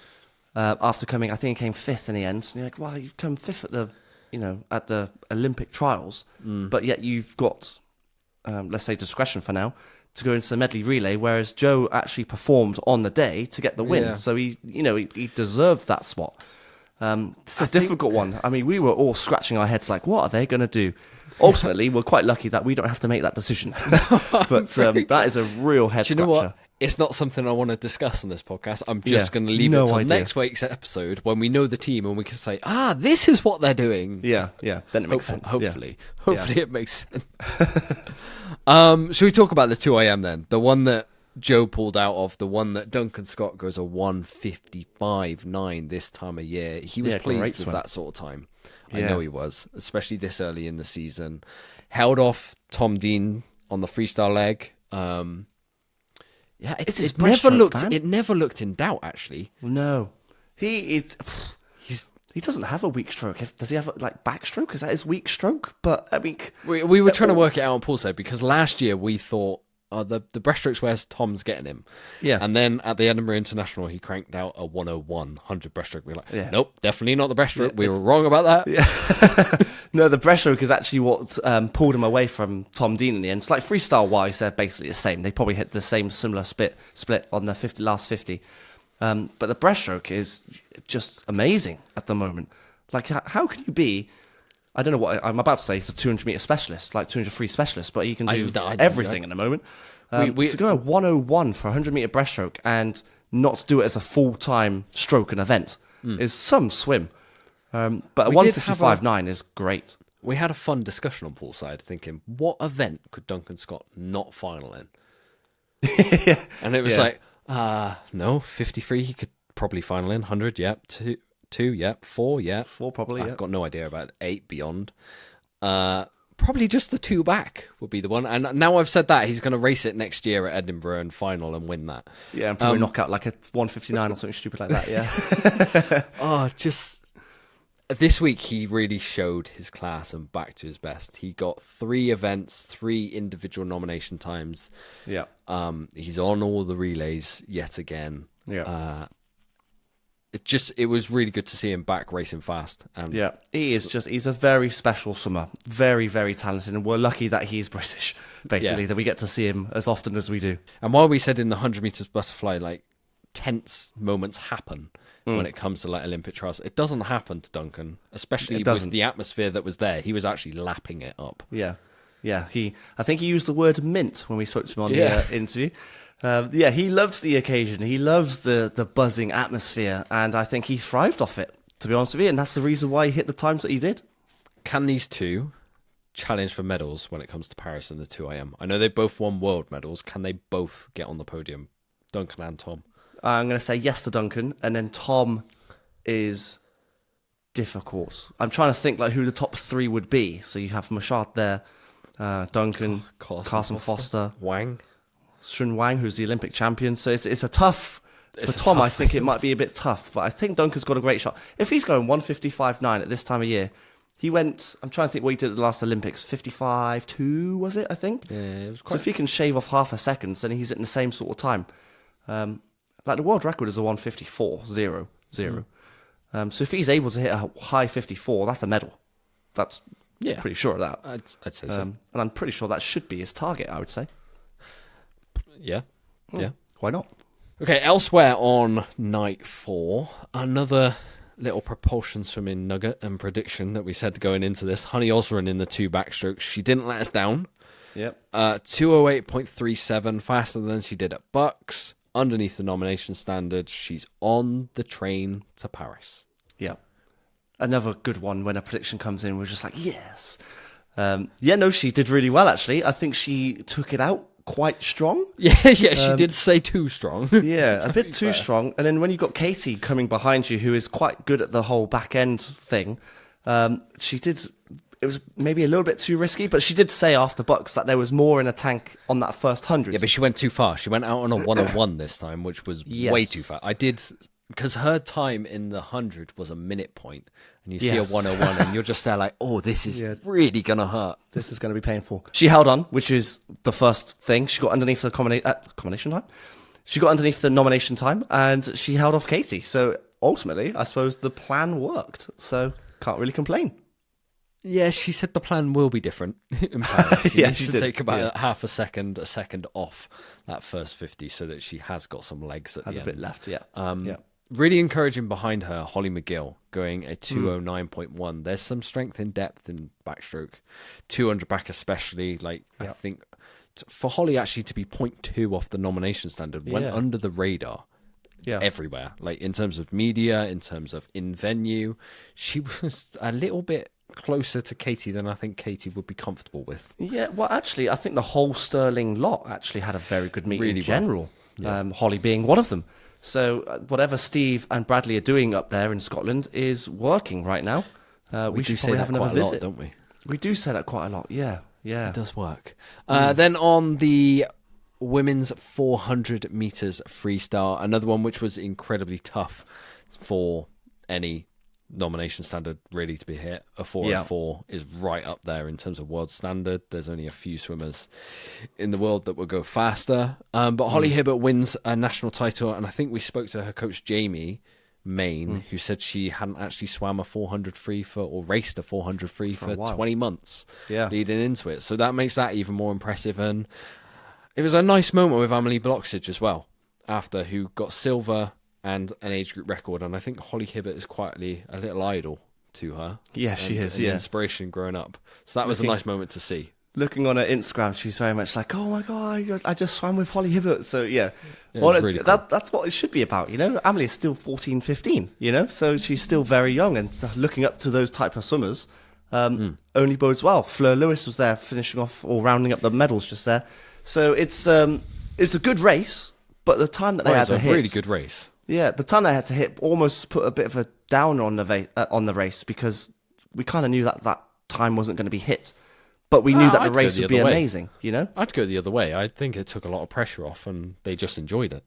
after coming. I think he came 5th in the end. And you're like, well, you've come 5th at the Olympic trials, but yet you've got, let's say, discretion for now to go into the medley relay, whereas Joe actually performed on the day to get the win. Yeah. So he deserved that spot. It's a difficult one. I mean, we were all scratching our heads like, what are they going to do? Ultimately, we're quite lucky that we don't have to make that decision. But that is a real head scratcher. You know what? It's not something I want to discuss on this podcast. I'm just going to leave it till next week's episode when we know the team and we can say, this is what they're doing. Yeah. Then it makes sense. Hopefully it makes sense. Should we talk about the 2 a.m. then? The one that Joe pulled out of, the one that Duncan Scott goes a 1:55.9 this time of year. He was pleased with that sort of time. I know he was, especially this early in the season. Held off Tom Dean on the freestyle leg. It never looked in doubt, actually. No. He doesn't have a weak stroke. Does he have backstroke? Is that his weak stroke? But I mean, we were trying to work it out on Paul's side because last year we thought the breaststrokes where Tom's getting him. Yeah. And then at the Edinburgh International, he cranked out a 101 100 breaststroke. We're like, nope, definitely not the breaststroke. We were wrong about that. Yeah. No, the breaststroke is actually what pulled him away from Tom Dean in the end. It's like freestyle-wise, they're basically the same. They probably hit the same similar split on the last 50. But the breaststroke is just amazing at the moment. Like, how can you be... I don't know what I'm about to say. He's a 200-meter specialist, like 200 free specialist, but he can do everything at the moment. To go a 101 for a 100-meter breaststroke and not do it as a full-time stroke and event is some swim. But a 155.9 is great. We had a fun discussion on poolside thinking, what event could Duncan Scott not final in? And it was no, 53 he could probably final in, 100, yep, 2, yep, 4, yep. 4 probably, I've got no idea about 8 beyond. Probably just the 2 back would be the one. And now I've said that, he's going to race it next year at Edinburgh and final and win that. Yeah, and probably knock out like a 159 or something stupid like that, yeah. Just... This week, he really showed his class and back to his best. He got 3 events, 3 individual nomination times. Yeah. He's on all the relays yet again. Yeah. It was really good to see him back racing fast. Yeah, he's a very special swimmer. Very, very talented. And we're lucky that he's British, basically, that we get to see him as often as we do. And while we said in the 100 meters butterfly, like, tense moments happen when it comes to like Olympic trials, it doesn't happen to Duncan, especially with the atmosphere that was there. He was actually lapping it up. Yeah. I think he used the word mint when we spoke to him on the interview. He loves the occasion. He loves the buzzing atmosphere, and I think he thrived off it, to be honest with you, and that's the reason why he hit the times that he did. Can these two challenge for medals when it comes to Paris and the 2IM? I know they both won world medals. Can they both get on the podium, Duncan and Tom? I'm going to say yes to Duncan, and then Tom is difficult. I'm trying to think like who the top 3 would be. So you have Machard there, Duncan, Carson Foster, Shun Wang, who's the Olympic champion. So it's a tough... For Tom, I think it might be a bit tough, but I think Duncan's got a great shot. If he's going 155.9 at this time of year, he went... I'm trying to think what he did at the last Olympics. 55.2, was it, I think? Yeah, it was So if he can shave off half a second, then he's in the same sort of time. Like the world record is a 154.00. So if he's able to hit a high 54, that's a medal. That's pretty sure of that. I'd say so. And I'm pretty sure that should be his target, I would say. Yeah. Why not? Okay, elsewhere on night 4, another little propulsion swimming nugget and prediction that we said going into this. Honey Osron in the 2 backstrokes. She didn't let us down. Yep. 2:08.37, faster than she did at Bucks. Underneath the nomination standard, she's on the train to Paris. Yeah. Another good one when a prediction comes in, we're just like, yes. She did really well, actually. I think she took it out quite strong. She did say too strong. Yeah, a bit too strong. And then when you've got Katie coming behind you, who is quite good at the whole back end thing, it was maybe a little bit too risky, but she did say after Bucks that there was more in a tank on that first 100. Yeah, but she went too far. She went out on a 101 this time, which was way too far. Because her time in the 100 was a minute point, and you see a 101, and you're just there like, oh, this is really going to hurt. This is going to be painful. She held on, which is the first thing. She got underneath the combination time. She got underneath the nomination time, and she held off Katie. So ultimately, I suppose the plan worked. So can't really complain. Yeah, she said the plan will be different in Paris. She needs to take about half a second off that first 50 so that she has got some legs at the end. Has a bit left, Really encouraging behind her, Holly McGill, going a 2:09.1. There's some strength in depth in backstroke. 200 back especially. I think for Holly actually to be 0.2 off the nomination standard went under the radar. Everywhere. Like in terms of media, in terms of in-venue. She was a little bit closer to Katie than I think Katie would be comfortable with. Yeah, well, actually, I think the whole Sterling lot actually had a very good meet in general, Holly being one of them. So whatever Steve and Bradley are doing up there in Scotland is working right now. We should probably have another visit, don't we? We do say that quite a lot, yeah. It does work. Then on the women's 400 metres freestyle, another one which was incredibly tough for any nomination standard really to be hit. A 404 is right up there in terms of world standard. There's only a few swimmers in the world that will go faster. But Holly Hibbert wins a national title, and I think we spoke to her coach Jamie Main, who said she hadn't actually swam a 400 free or raced a 400 free for 20 months leading into it. So that makes that even more impressive. And it was a nice moment with Amelie Bloxage as well, after, who got silver and an age group record. And I think Holly Hibbert is quietly a little idol to her. Yeah, she is. An inspiration growing up. So that was a nice moment to see. Looking on her Instagram, she's very much like, oh my God, I just swam with Holly Hibbert. So yeah, really cool. That's what it should be about, you know. Amelie is still 14, 15, you know, so she's still very young, and looking up to those type of swimmers only bodes well. Fleur Lewis was there finishing off or rounding up the medals just there. So it's a good race, but the time that they had to hit, really good race. Yeah, the time they had to hit almost put a bit of a downer on the race, because we kind of knew that time wasn't going to be hit. But we knew that the race would be amazing, you know? I'd go the other way. I think it took a lot of pressure off, and they just enjoyed it.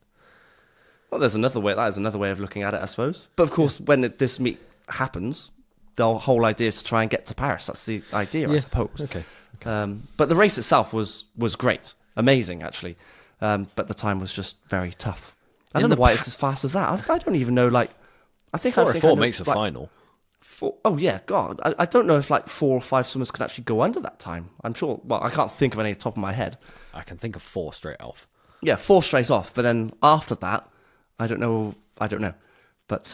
Well, there's another way. That is another way of looking at it, I suppose. But of course, when this meet happens, the whole idea is to try and get to Paris. That's the idea, I suppose. Okay. But the race itself was great, amazing actually. But the time was just very tough. I don't know why it's as fast as that. I don't even know. Like, I think 404 makes a final. Oh yeah, God! I don't know if like 4 or 5 swimmers can actually go under that time. I'm sure. Well, I can't think of any top of my head. I can think of 4 straight off. Yeah, 4 straight off. But then after that, I don't know. But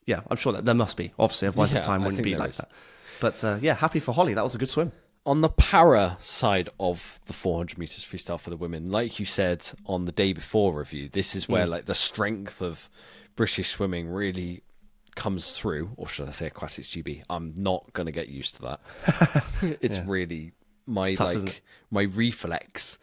yeah, I'm sure that there must be. Obviously, otherwise the time wouldn't be like that. But yeah, happy for Holly. That was a good swim. On the para side of the 400 meters freestyle for the women, like you said on the day before review, this is where like the strength of British swimming really comes through, or should I say Aquatics GB? I'm not going to get used to that. It's really my my reflex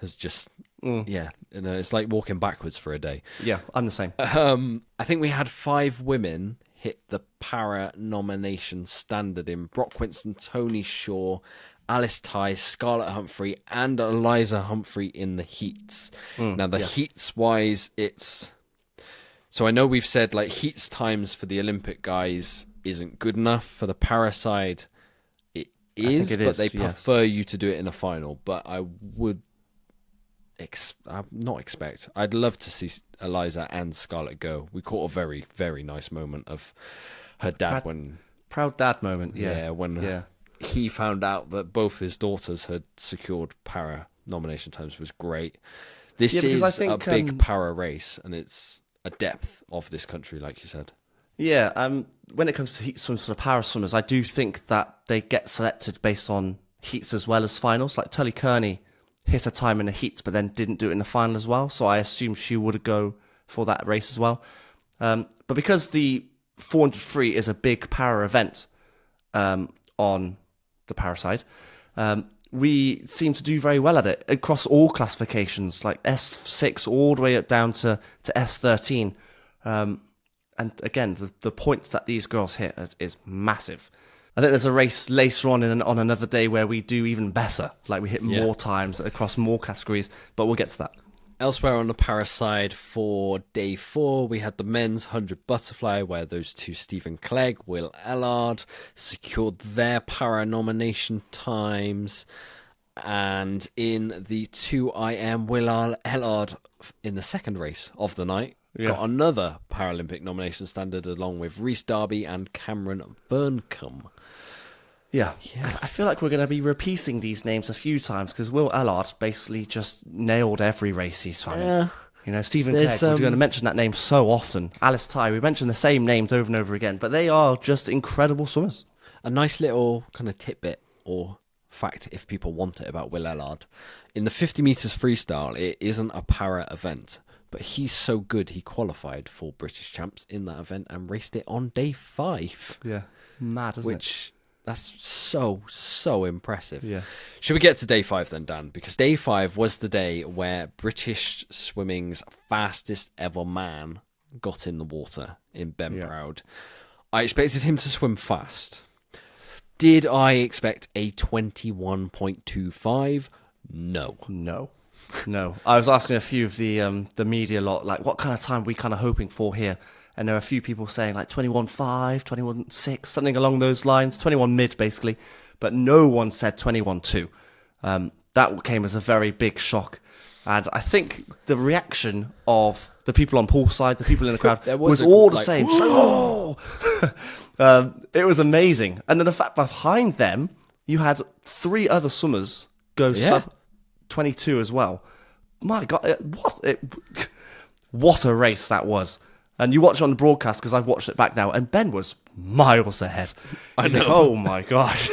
has just it's like walking backwards for a day. Yeah, I'm the same. I think we had 5 women hit the para nomination standard in Brock Winston, Tony Shaw, Alice Ty, Scarlett Humphrey, and Eliza Humphrey in the heats. Now the heats wise, it's so I know we've said like heats times for the Olympic guys isn't good enough. For the para side, it is, but they prefer you to do it in a final. But I would not expect. I'd love to see Eliza and Scarlett go. We caught a very, very nice moment of her dad proud dad moment. When he found out that both his daughters had secured para nomination times was great. This is a big para race, and it's a depth of this country, like you said. Yeah, when it comes to heat swims for the para swimmers, I do think that they get selected based on heats as well as finals. Like Tully Kearney hit a time in the heats, but then didn't do it in the final as well. So I assume she would go for that race as well. But because the 400 free is a big para event on the para side, we seem to do very well at it across all classifications, like S6 all the way up down to S13. And again, the points that these girls hit is massive. I think there's a race later on on another day where we do even better. Like we hit more times across more categories, but we'll get to that. Elsewhere on the para side for day 4, we had the men's 100 butterfly, where those two, Stephen Clegg, Will Ellard, secured their para nomination times. And in the 2IM, Will Ellard, in the second race of the night, got another Paralympic nomination standard, along with Rhys Darby and Cameron Burncombe. Yeah. I feel like we're going to be repeating these names a few times, because Will Ellard basically just nailed every race he's swam in. You know, Stephen Clegg, we're going to mention that name so often. Alice Ty, we mention the same names over and over again, but they are just incredible swimmers. A nice little kind of tidbit or fact, if people want it, about Will Ellard. In the 50 metres freestyle, it isn't a para event, but he's so good he qualified for British champs in that event and raced it on day 5. Yeah, mad, isn't it? That's so impressive. Yeah. Should we get to day 5 then, Dan? Because day 5 was the day where British swimming's fastest ever man got in the water in Ben Proud. I expected him to swim fast. Did I expect a 21.25? No. I was asking a few of the media lot, like, what kind of time are we kind of hoping for here? And there are a few people saying like 21.5, 21.6, something along those lines, 21 mid basically. But no one said 21.2. That came as a very big shock. And I think the reaction of the people on poolside, the people in the crowd, was all the same. Just like, oh! It was amazing. And then the fact behind them, you had 3 other swimmers go sub 22 as well. My God, what a race that was. And you watch it on the broadcast, because I've watched it back now, and Ben was miles ahead. I know. Like, oh my gosh.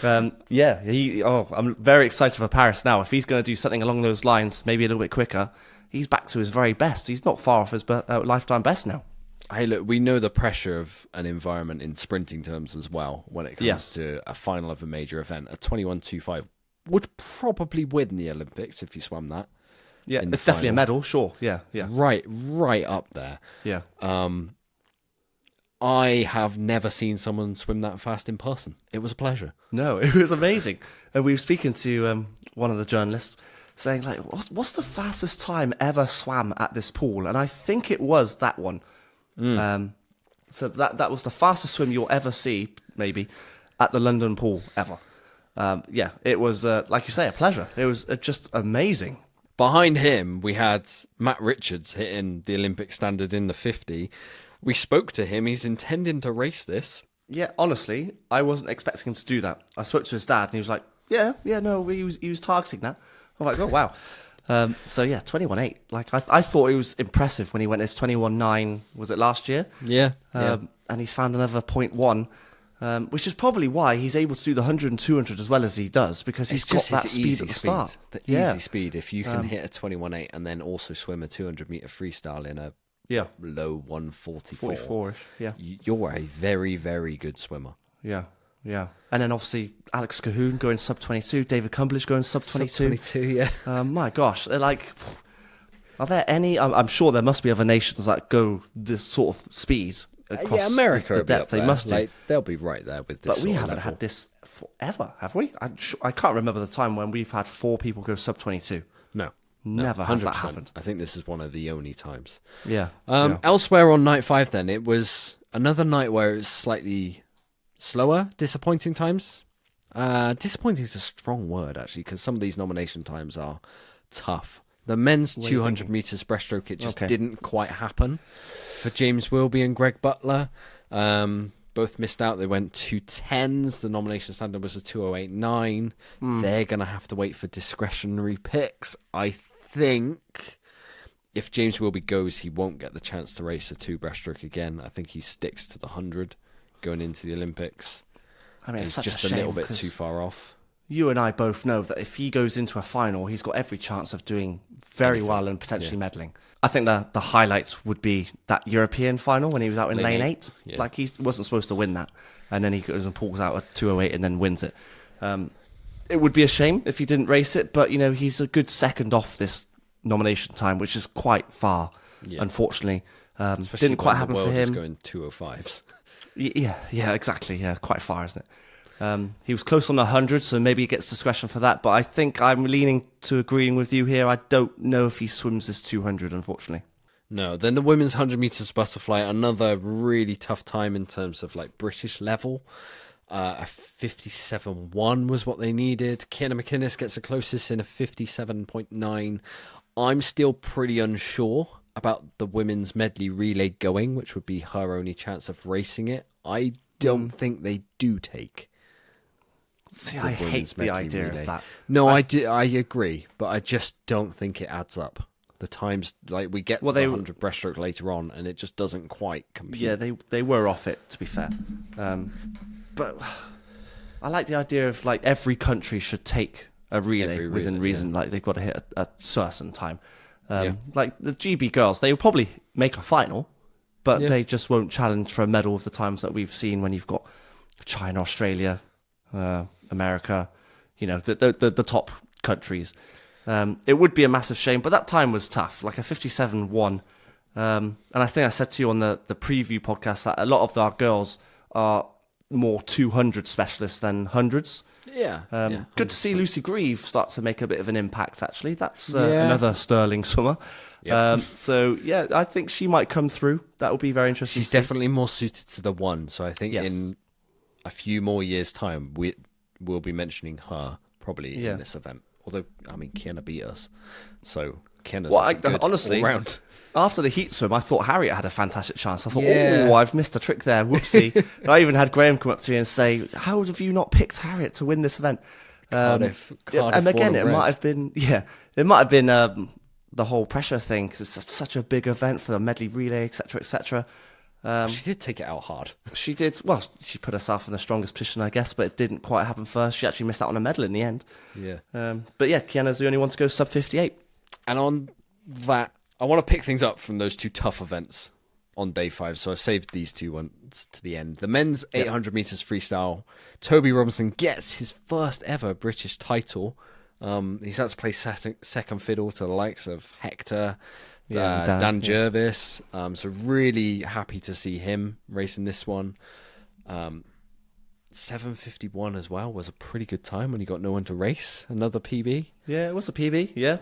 I'm very excited for Paris now. If he's going to do something along those lines, maybe a little bit quicker, he's back to his very best. He's not far off his lifetime best now. Hey, look, we know the pressure of an environment in sprinting terms as well when it comes to a final of a major event. A 21.25 would probably win the Olympics if you swam that. Yeah, it's definitely a medal, sure. Yeah. Right up there. Yeah. I have never seen someone swim that fast in person. It was a pleasure. No, it was amazing. And we were speaking to one of the journalists saying, like, what's the fastest time ever swam at this pool? And I think it was that one. So that was the fastest swim you'll ever see, maybe, at the London pool ever. It was, like you say, a pleasure. It was just amazing. Behind him, we had Matt Richards hitting the Olympic standard in the 50. We spoke to him. He's intending to race this. Yeah, honestly, I wasn't expecting him to do that. I spoke to his dad, and he was like, he was targeting that. I'm like, oh, wow. 21.8. Like, I thought it was impressive when he went his 21.9, was it last year? Yeah. And he's found another 0.1. Which is probably why he's able to do the 100 and 200 as well as he does, because he's got that speed at the start. The easy speed. If you can hit a 21.8 and then also swim a 200-meter freestyle in a low 144, 44-ish, you're a very, very good swimmer. Yeah. And then obviously Alex Cahoon going sub 22, David Cumberledge going sub 22. Sub 22, yeah. My gosh, they're like, are there any? I'm sure there must be other nations that go this sort of speed. America, the depth they must do. Like, they'll be right there with this. But we haven't had this forever, have we? I can't remember the time when we've had 4 people go sub 22. No, never has that happened. I think this is one of the only times. Yeah. Elsewhere on night 5, then it was another night where it was slightly slower, disappointing times. Disappointing is a strong word actually, because some of these nomination times are tough. The men's 200 meters breaststroke, it just didn't quite happen for James Wilby and Greg Butler. Both missed out. They went 2:10s. The nomination standard was a 2:08.9. They're going to have to wait for discretionary picks. I think if James Wilby goes, he won't get the chance to race a 2 breaststroke again. I think he sticks to the 100 going into the Olympics. I mean, it's just a little bit too far off. You and I both know that if he goes into a final, he's got every chance of doing very well and potentially meddling. I think the highlights would be that European final when he was out in lane 8. Yeah. Like, he wasn't supposed to win that. And then he goes and pulls out a 2:08 and then wins it. It would be a shame if he didn't race it, but, he's a good second off this nomination time, which is quite far, unfortunately. Didn't quite happen for him. Going 2:05s. Yeah, exactly. Yeah, quite far, isn't it? He was close on the 100, so maybe he gets discretion for that. But I think I'm leaning to agreeing with you here. I don't know if he swims this 200, unfortunately. No. Then the women's 100 meters butterfly, another really tough time in terms of like British level. A 57.1 was what they needed. Kiana McInnes gets the closest in a 57.9. I'm still pretty unsure about the women's medley relay going, which would be her only chance of racing it. I don't think they do take. See, I hate the idea of that. No, I agree, but I just don't think it adds up. The times, like, we get to the 100 breaststroke later on, and it just doesn't quite compute. Yeah, they were off it, to be fair. But I like the idea of, like, every country should take a relay within reason. Like, they've got to hit a certain time. Like, the GB girls, they will probably make a final, but they just won't challenge for a medal of the times that we've seen when you've got China, Australia, America, the top countries. It would be a massive shame, but that time was tough, like a 57.1. And I think I said to you on the preview podcast that a lot of our girls are more 200 specialists than hundreds. Good to see Lucy Grieve start to make a bit of an impact, actually. That's another sterling swimmer. Yep. So yeah, I think she might come through. That will be very interesting. She's definitely more suited to the one. So I think in a few more years' time, we'll be mentioning her probably in this event. Although, I mean, Kiana beat us. So Kiana's good honestly, all round. After the heat swim, I thought Harriet had a fantastic chance. I thought, I've missed a trick there. Whoopsie. And I even had Graham come up to me and say, how have you not picked Harriet to win this event? Cardiff and again, it might have been, the whole pressure thing, because it's such a big event for the medley relay, etc., etc. She did take it out hard. She did. Well, she put herself in the strongest position, I guess, but it didn't quite happen first. She actually missed out on a medal in the end. Yeah. But yeah, Kiana's the only one to go sub 58. And on that, I want to pick things up from those two tough events on day 5. So I've saved these two ones to the end. The men's 800 meters freestyle. Toby Robinson gets his first ever British title. He's had to play second fiddle to the likes of Hector, Dan Jervis. So really happy to see him racing this one. 7:51 as well was a pretty good time when he got no one to race. Another PB. Yeah, it was a PB. Yeah.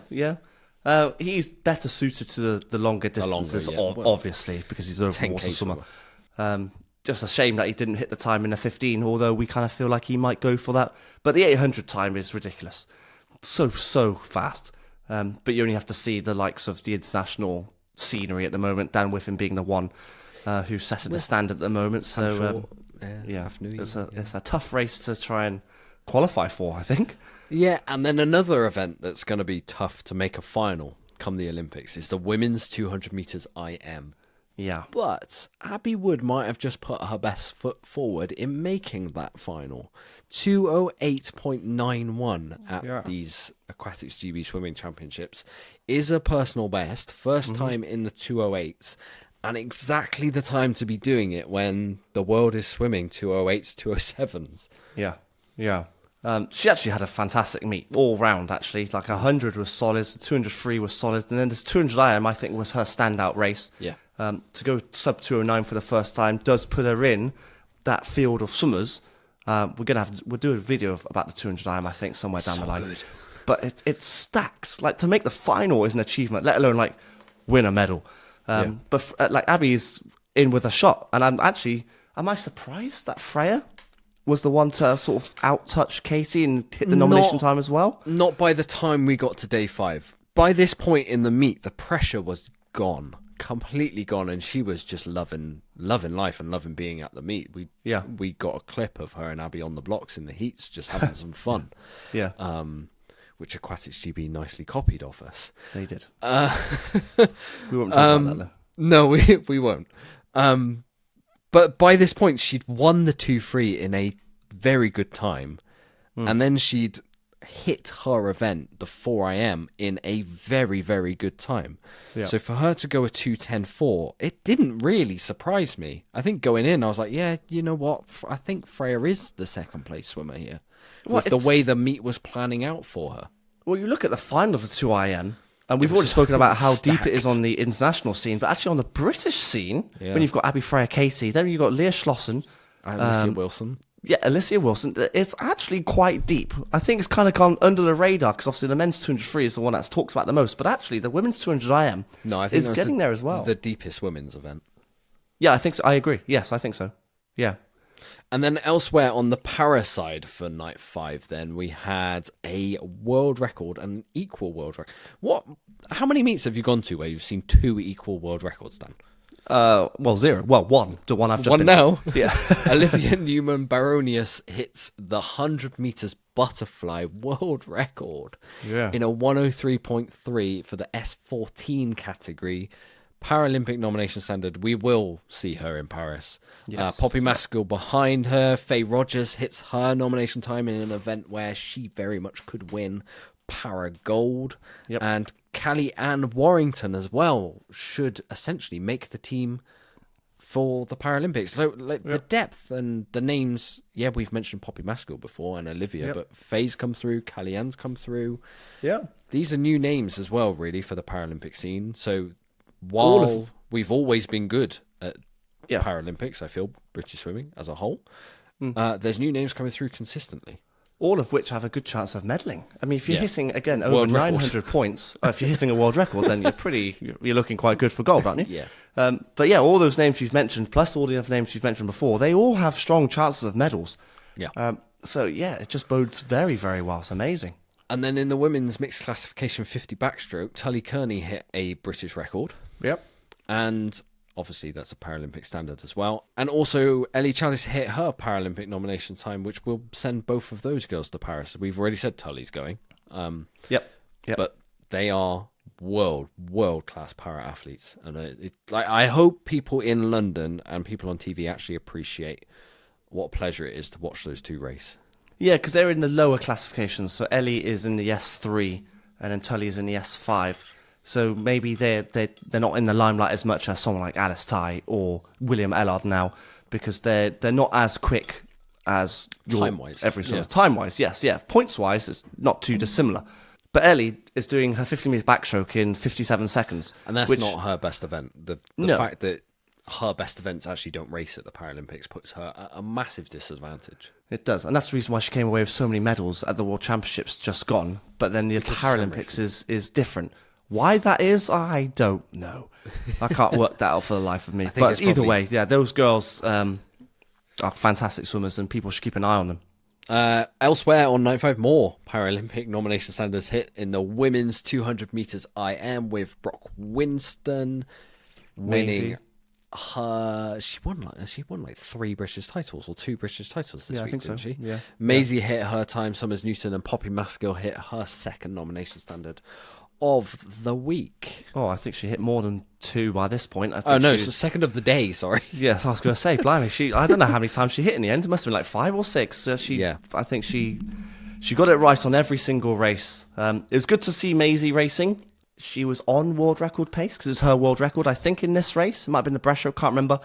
He's better suited to the longer distances, obviously, because he's a water swimmer. Just a shame that he didn't hit the time in the 15, although we kind of feel like he might go for that. But the 800 time is ridiculous. So fast. But you only have to see the likes of the international scenery at the moment, Dan Whiffen being the one who's setting the standard at the moment. So, it's a tough race to try and qualify for, I think. Yeah, and then another event that's going to be tough to make a final come the Olympics is the women's 200 meters IM. Yeah. But Abby Wood might have just put her best foot forward in making that final. 2:08.91 at these Aquatics GB Swimming Championships is a personal best. First time in the 2:08s. And exactly the time to be doing it when the world is swimming 2:08s, 2:07s. Yeah. She actually had a fantastic meet all round, actually. Like 100 was solid, the 200 free was solid, and then this 200 IM, I think, was her standout race. Yeah. To go sub 209 for the first time does put her in that field of swimmers. We'll do a video about the 200 IM, I think, somewhere down the line. Good. But it stacks. Like, to make the final is an achievement, let alone like win a medal. But like Abby's in with a shot, and am I surprised that Freya was the one to sort of out-touch Katie and hit the nomination time as well? Not by the time we got to day 5. By this point in the meet, the pressure was gone, completely gone, and she was just loving life and loving being at the meet. We got a clip of her and Abby on the blocks in the heats, just having some fun. Yeah. Which Aquatics GB nicely copied off us. They did. We won't talk about that, though. No, we won't. But by this point, she'd won the 2 free in a very good time. And then she'd hit her event, the 4 IM, in a very, very good time. Yeah. So for her to go a 2:10.4, it didn't really surprise me. I think going in, I was like, yeah, you know what? I think Freya is the second place swimmer here. With the way the meet was planning out for her. Well, you look at the final of the 2 IM, and we've already spoken about how deep it is on the international scene, but actually on the British scene, when you've got Abby Freya Katie, then you've got Leah Schlossen. Alicia Wilson. Yeah, Alicia Wilson. It's actually quite deep. I think it's kind of gone under the radar, because obviously the men's 200 free is the one that's talked about the most, but actually the women's 200 IM is getting there as well. The deepest women's event. Yeah, I think so. I agree. Yes, I think so. Yeah. And then elsewhere on the para side for night 5, then we had a world record, an equal world record. How many meets have you gone to where you've seen 2 equal world records, Dan? 0. Well, 1. The one I've just been now. Yeah. Olivia Newman-Baronius hits the 100 meters butterfly world record in a 1:03.3 for the S14 category. Paralympic nomination standard. We will see her in Paris. Yes. Poppy Maskell behind her. Faye Rogers hits her nomination time in an event where she very much could win para gold. Yep. And Callie Ann Warrington as well should essentially make the team for the Paralympics. So the depth and the names, we've mentioned Poppy Maskell before and Olivia, but Faye's come through, Callie Ann's come through. Yeah. These are new names as well, really, for the Paralympic scene. So while we've always been good at Paralympics, I feel, British swimming as a whole, there's new names coming through consistently. all of which have a good chance of medaling. I mean, if you're hitting, again, over World 900 points, if you're hitting a world record, then you're looking quite good for gold, aren't you? Yeah. But yeah, all those names you've mentioned, plus all the other names you've mentioned before, they all have strong chances of medals. Yeah. So yeah, it just bodes very, very well. It's amazing. And then in the women's mixed classification 50 backstroke, Tully Kearney hit a British record. Yep. And obviously that's a Paralympic standard as well. And also Ellie Chalice hit her Paralympic nomination time, which will send both of those girls to Paris. We've already said Tully's going. Yep. But they are world-class para-athletes. And I hope people in London and people on TV actually appreciate what a pleasure it is to watch those two race. Yeah, because they're in the lower classifications. So Ellie is in the S3 and then Tully is in the S5. So maybe they're not in the limelight as much as someone like Alice Ty or William Ellard now, because they're not as quick as time-wise. Every sort of time-wise, yes, yeah. Points-wise, it's not too dissimilar. But Ellie is doing her 50 metres backstroke in 57 seconds. And that's not her best event. The fact that her best events actually don't race at the Paralympics puts her at a massive disadvantage. It does, and that's the reason why she came away with so many medals at the World Championships just gone. But then the Paralympics is different. Why that is, I don't know. I can't work that out for the life of me. But either way, yeah, those girls are fantastic swimmers, and people should keep an eye on them. Elsewhere on 95, more Paralympic nomination standards hit in the women's 200 metres IM with Brock Winston winning her. She won like 3 British titles or 2 British titles this week, think didn't so. she? Yeah. Maisie hit her time, Summers Newton, and Poppy Maskill hit her second nomination standard of the week. Oh, I think she hit more than 2 by this point. So second of the day, sorry. Yes, I was going to say, blimey, I don't know how many times she hit in the end. It must have been like 5 or 6. I think she got it right on every single race. It was good to see Maisie racing. She was on world record pace because it's her world record, I think, in this race. It might have been the breaststroke, can't remember.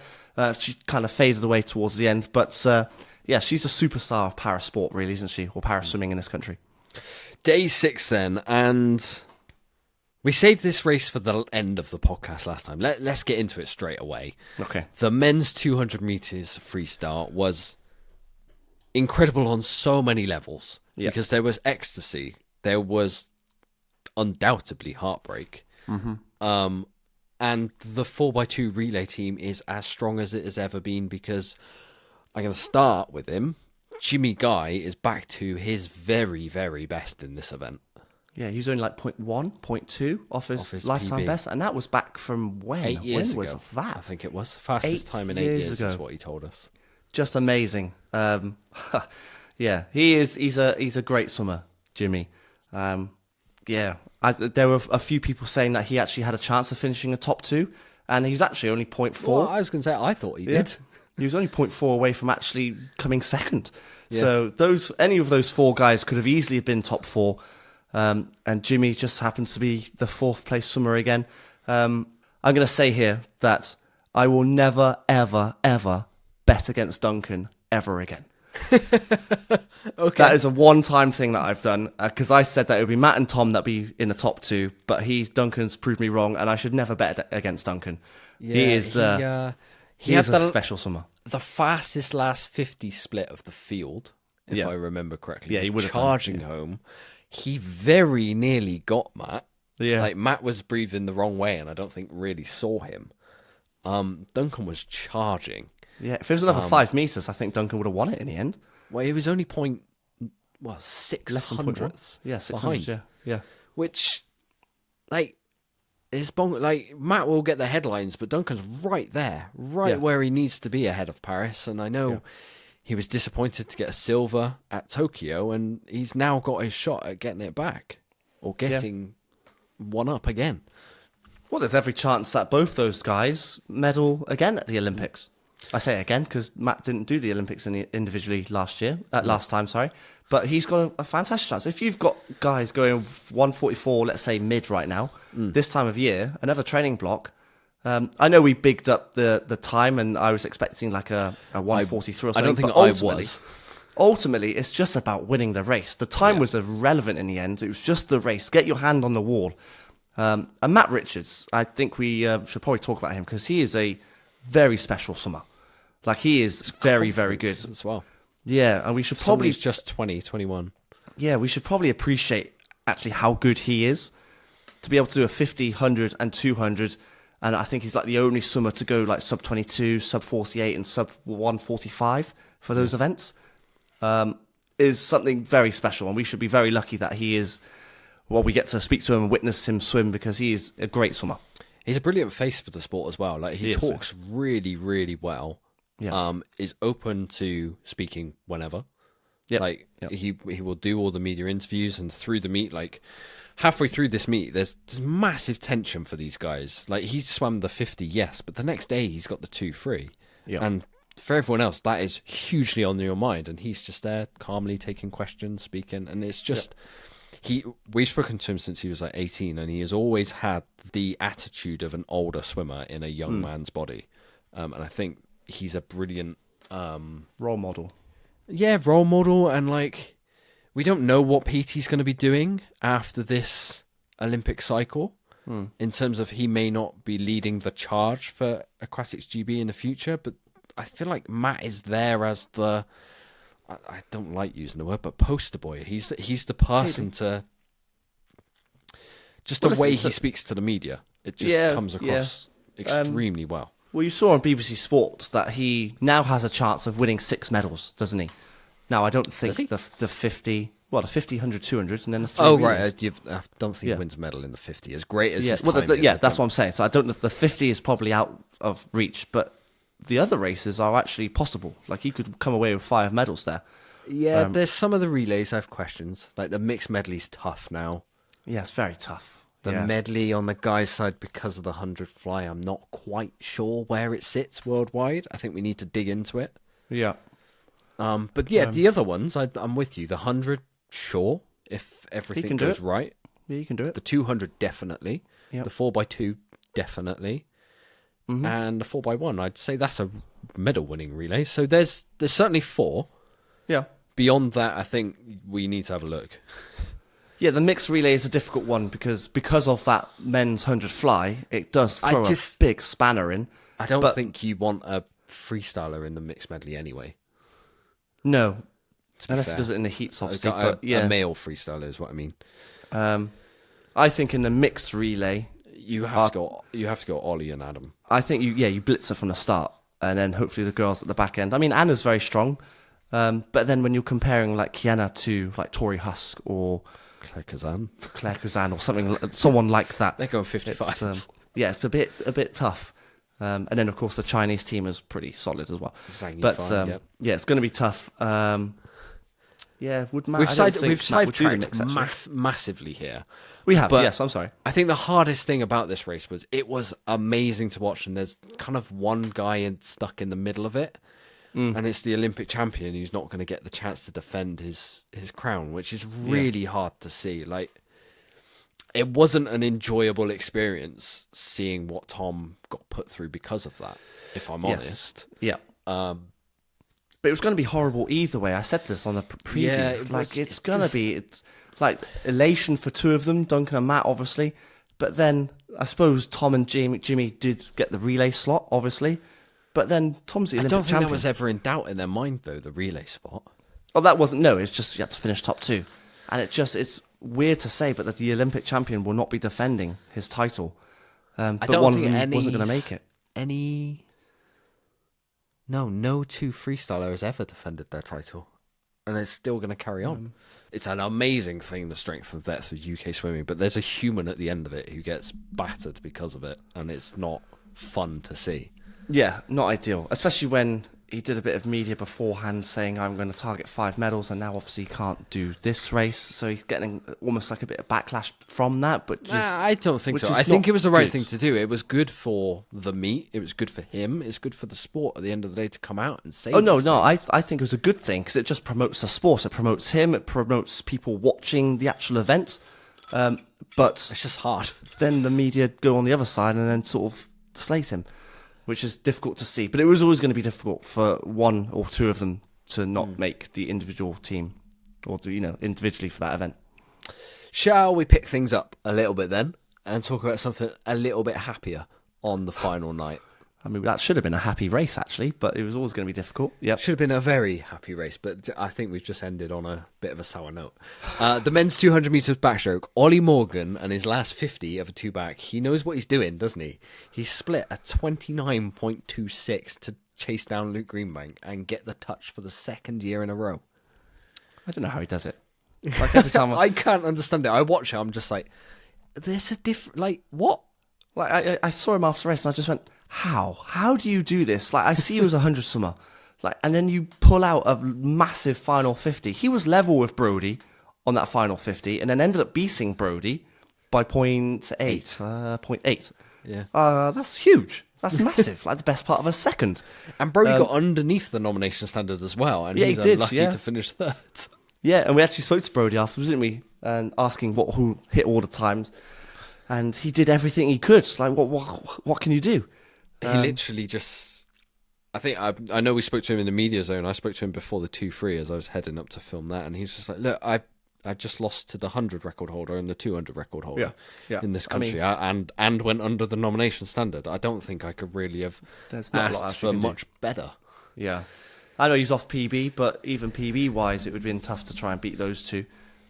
She kind of faded away towards the end. But yeah, she's a superstar of para sport, really, isn't she? Or para swimming in this country. Day 6 then, and we saved this race for the end of the podcast last time. Let's get into it straight away. Okay. The men's 200 metres freestyle was incredible on so many levels. Yeah. Because there was ecstasy. There was undoubtedly heartbreak. Mm-hmm. And the 4x2 relay team is as strong as it has ever been, because I'm going to start with him. Jimmy Guy is back to his very, very best in this event. Yeah, he was only like 0.1, 0.2 off his lifetime PB. best, and that was back from when? 8 years when ago. was that? I think it was. Fastest time in 8 years is what he told us. Just amazing. Yeah, he's a great swimmer, Jimmy. Yeah, there were a few people saying that he actually had a chance of finishing a top 2, and he was actually only 0.4. Well, I was going to say, I thought he did. He was only 0.4 away from actually coming second. Yeah. So any of those 4 guys could have easily been top 4. And Jimmy just happens to be the 4th place swimmer again. I'm going to say here that I will never, ever, ever bet against Duncan ever again. Okay. That is a one-time thing that I've done, because I said that it would be Matt and Tom that be in the top 2, but Duncan's proved me wrong, and I should never bet against Duncan. Yeah, he is a special swimmer. The fastest last 50 split of the field, if I remember correctly. Yeah, he would have charging home. He very nearly got Matt. Yeah. Like, Matt was breathing the wrong way, and I don't think really saw him. Duncan was charging. Yeah, if it was another 5 meters, I think Duncan would have won it in the end. Well, it was only 6 Less than 0.1. hundredths. Yeah, 600. Yeah. Which, like, is like, Matt will get the headlines, but Duncan's right there, where he needs to be ahead of Paris. And I know he was disappointed to get a silver at Tokyo, and he's now got his shot at getting it back, or getting one up again. Well, there's every chance that both those guys medal again at the Olympics. I say again because Matt didn't do the Olympics individually last time. But he's got a fantastic chance. If you've got guys going 144, let's say mid right now, this time of year, another training block. I know we bigged up the time, and I was expecting like a 143 or something. I don't think but I was. Ultimately, it's just about winning the race. The time was irrelevant in the end. It was just the race. Get your hand on the wall. And Matt Richards, I think we should probably talk about him because he is a very special swimmer. Like, he is very, very good as well. Yeah, and we should probably... Somebody's just 20, 21. Yeah, we should probably appreciate actually how good he is to be able to do a 50, 100 and 200. And I think he's like the only swimmer to go like sub 22, sub 48 and sub 145 for those events. Is something very special. And we should be very lucky that he is, well, we get to speak to him and witness him swim because he is a great swimmer. He's a brilliant face for the sport as well. Like he talks really, really well. Yeah. Is open to speaking whenever. Yep. Like he will do all the media interviews, and through the meet, like halfway through this meet, there's massive tension for these guys. Like he's swam the 50, yes, but the next day he's got the 2 free. Yeah. And for everyone else, that is hugely on your mind, and he's just there calmly taking questions, speaking, and it's just we've spoken to him since he was like 18, and he has always had the attitude of an older swimmer in a young man's body, and I think he's a brilliant role model. Yeah, role model, and like we don't know what PT's going to be doing after this Olympic cycle. In terms of he may not be leading the charge for Aquatics GB in the future, but I feel like Matt is there as the, I don't like using the word, but poster boy. He's the person to, just the way he speaks to the media. It just comes across extremely well. Well, you saw on BBC Sports that he now has a chance of winning 6 medals, doesn't he? Now, I don't think the 50... Well, the 50, 100, 200, and then the 3 Oh, relays. right. I don't think he wins a medal in the 50. As great as his well, time is, that's what I'm saying. So I don't know if the 50 is probably out of reach, but the other races are actually possible. Like, he could come away with 5 medals there. Yeah, there's some of the relays I have questions. Like, the mixed medley's tough now. Yeah, it's very tough. The medley on the guys' side, because of the 100 fly, I'm not quite sure where it sits worldwide. I think we need to dig into it. Yeah. But yeah, the other ones, I'm with you. The 100, sure, if everything goes right. Yeah, you can do it. The 200, definitely. Yep. The 4x2, definitely. And the 4x1, I'd say that's a medal-winning relay. So there's certainly 4. Yeah. Beyond that, I think we need to have a look. Yeah, the mixed relay is a difficult one because of that men's 100 fly, it does throw a big spanner in. I don't think you want a freestyler in the mixed medley anyway. No, unless it does it in the heats, obviously. But a male freestyler is what I mean. I think in the mixed relay, you have to go Ollie and Adam. I think you blitz her from the start, and then hopefully the girls at the back end. I mean, Anna's very strong, but then when you're comparing like Kiana to like Tori Husk or Claire Kazan or someone like that, they're going 55. It's a bit tough. And then of course the Chinese team is pretty solid as well. It's going to be tough. We've sidetracked massively here. We have, but yes. I'm sorry. I think the hardest thing about this race was it was amazing to watch, and there's kind of one guy stuck in the middle of it, and it's the Olympic champion who's not going to get the chance to defend his crown, which is really hard to see. Like, it wasn't an enjoyable experience seeing what Tom got put through because of that, if I'm honest. Yeah. But it was going to be horrible either way. I said this on the preview. Yeah, it's like elation for 2 of them, Duncan and Matt, obviously. But then I suppose Tom and Jimmy did get the relay slot, obviously. But then Tom's the Olympic champion. I don't think that was ever in doubt in their mind, though, the relay spot. Oh, that wasn't. No, it's just you had to finish top 2. And it's weird to say, but that the Olympic champion will not be defending his title. But one of them wasn't going to make it. No 2 freestylers ever defended their title. And it's still going to carry on. It's an amazing thing, the strength and depth of UK swimming, but there's a human at the end of it who gets battered because of it, and it's not fun to see. Yeah, not ideal, especially when he did a bit of media beforehand saying, I'm going to target 5 medals, and now obviously he can't do this race, so he's getting almost like a bit of backlash from that. But I don't think so. I think it was the right thing to do. It was good for the meet. It was good for him. It's good for the sport at the end of the day to come out and say I think it was a good thing because it just promotes the sport. It promotes him. It promotes people watching the actual event. But it's just hard. Then the media go on the other side and then sort of slate him, which is difficult to see. But it was always going to be difficult for 1 or 2 of them to not make the individual team or individually for that event. Shall we pick things up a little bit then and talk about something a little bit happier on the final night? I mean, that should have been a happy race, actually, but it was always going to be difficult. Yep. Should have been a very happy race, but I think we've just ended on a bit of a sour note. The men's 200 metres backstroke, Ollie Morgan and his last 50 of a two-back, he knows what he's doing, doesn't he? He split a 29.26 to chase down Luke Greenbank and get the touch for the second year in a row. I don't know how he does it. Like every time I can't understand it. I watch it, I'm just like, there's a different, like, what? Like I saw him after the race and I just went, how? How do you do this? Like, I see you as a 100 swimmer. Like, and then you pull out a massive final 50. He was level with Brody on that final 50 and then ended up beating Brody by 0.8. Yeah. That's huge. That's massive. Like the best part of a second. And Brody got underneath the nomination standard as well. And yeah, he's he did, unlucky to finish third. Yeah, and we actually spoke to Brody afterwards, didn't we? And asking who hit all the times. And he did everything he could. Like, what can you do? He literally just... I think I know we spoke to him in the media zone. I spoke to him before the 2-3 as I was heading up to film that. And he's just like, look, I just lost to the 100 record holder and the 200 record holder in this country. And went under the nomination standard. I don't think I could really have asked for much better. Yeah. I know he's off PB, but even PB-wise, it would have been tough to try and beat those two.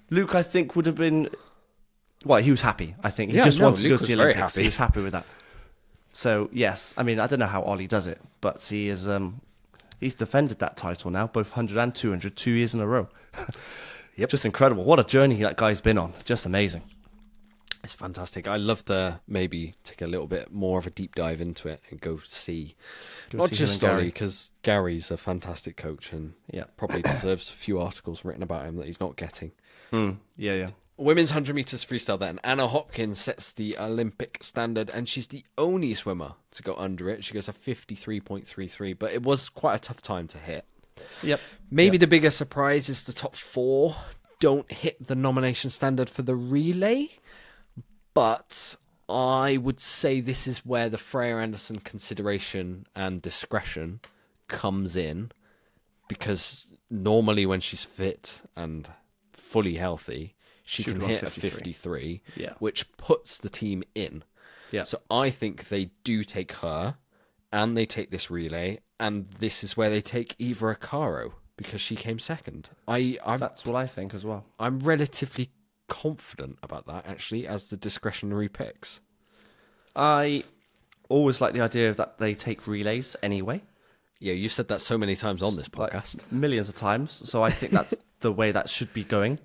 Luke, I think, would have been... Well, he was happy, I think. He just wanted to go to the Olympics. He was happy with that. So, yes. I mean, I don't know how Ollie does it, but he is... he's defended that title now, both 100 and 200, 2 years in a row. Yep. Just incredible. What a journey that guy's been on. Just amazing. It's fantastic. I'd love to maybe take a little bit more of a deep dive into it and go see not just Ollie, because Gary's a fantastic coach and probably deserves a few articles written about him that he's not getting. Yeah. Women's 100 metres freestyle then. Anna Hopkins sets the Olympic standard and she's the only swimmer to go under it. She goes a 53.33, but it was quite a tough time to hit. Yep. Maybe the bigger surprise is the top four don't hit the nomination standard for the relay, but I would say this is where the Freya Anderson consideration and discretion comes in, because normally when she's fit and fully healthy, she can hit a 53, which puts the team in. Yeah. So I think they do take her, and they take this relay, and this is where they take Eva Acaro, because she came second. That's what I think as well. I'm relatively confident about that, actually, as the discretionary picks. I always like the idea of that they take relays anyway. Yeah, you've said that so many times on this podcast. Like, millions of times. So I think that's the way that should be going.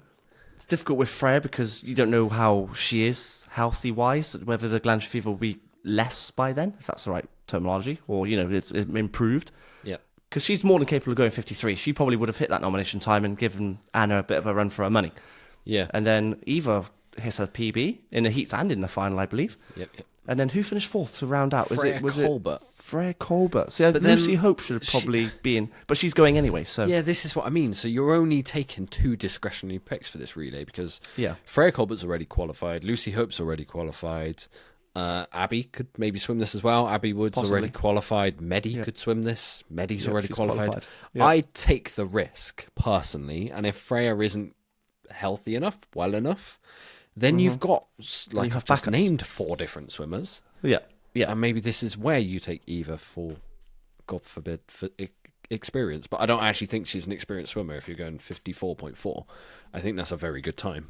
It's difficult with Freya because you don't know how she is healthy-wise, whether the glandular fever will be less by then, if that's the right terminology, or, it's improved. Yeah. Because she's more than capable of going 53. She probably would have hit that nomination time and given Anna a bit of a run for her money. Yeah. And then Eva hits her PB in the heats and in the final, I believe. Yep. And then who finished fourth to round out? Was it Freya Colbert. So Lucy Hope should have probably been, but she's going anyway. So yeah, this is what I mean. So you're only taking two discretionary picks for this relay because Freya Colbert's already qualified, Lucy Hope's already qualified, Abby could maybe swim this as well. Abby Wood's already qualified. Medi could swim this. Medi's already qualified. Yeah. I take the risk personally, and if Freya isn't healthy enough, well enough, then you've got I've just named 4 different swimmers. Yeah. And maybe this is where you take Eva for, God forbid, for experience. But I don't actually think she's an experienced swimmer if you're going 54.4. I think that's a very good time.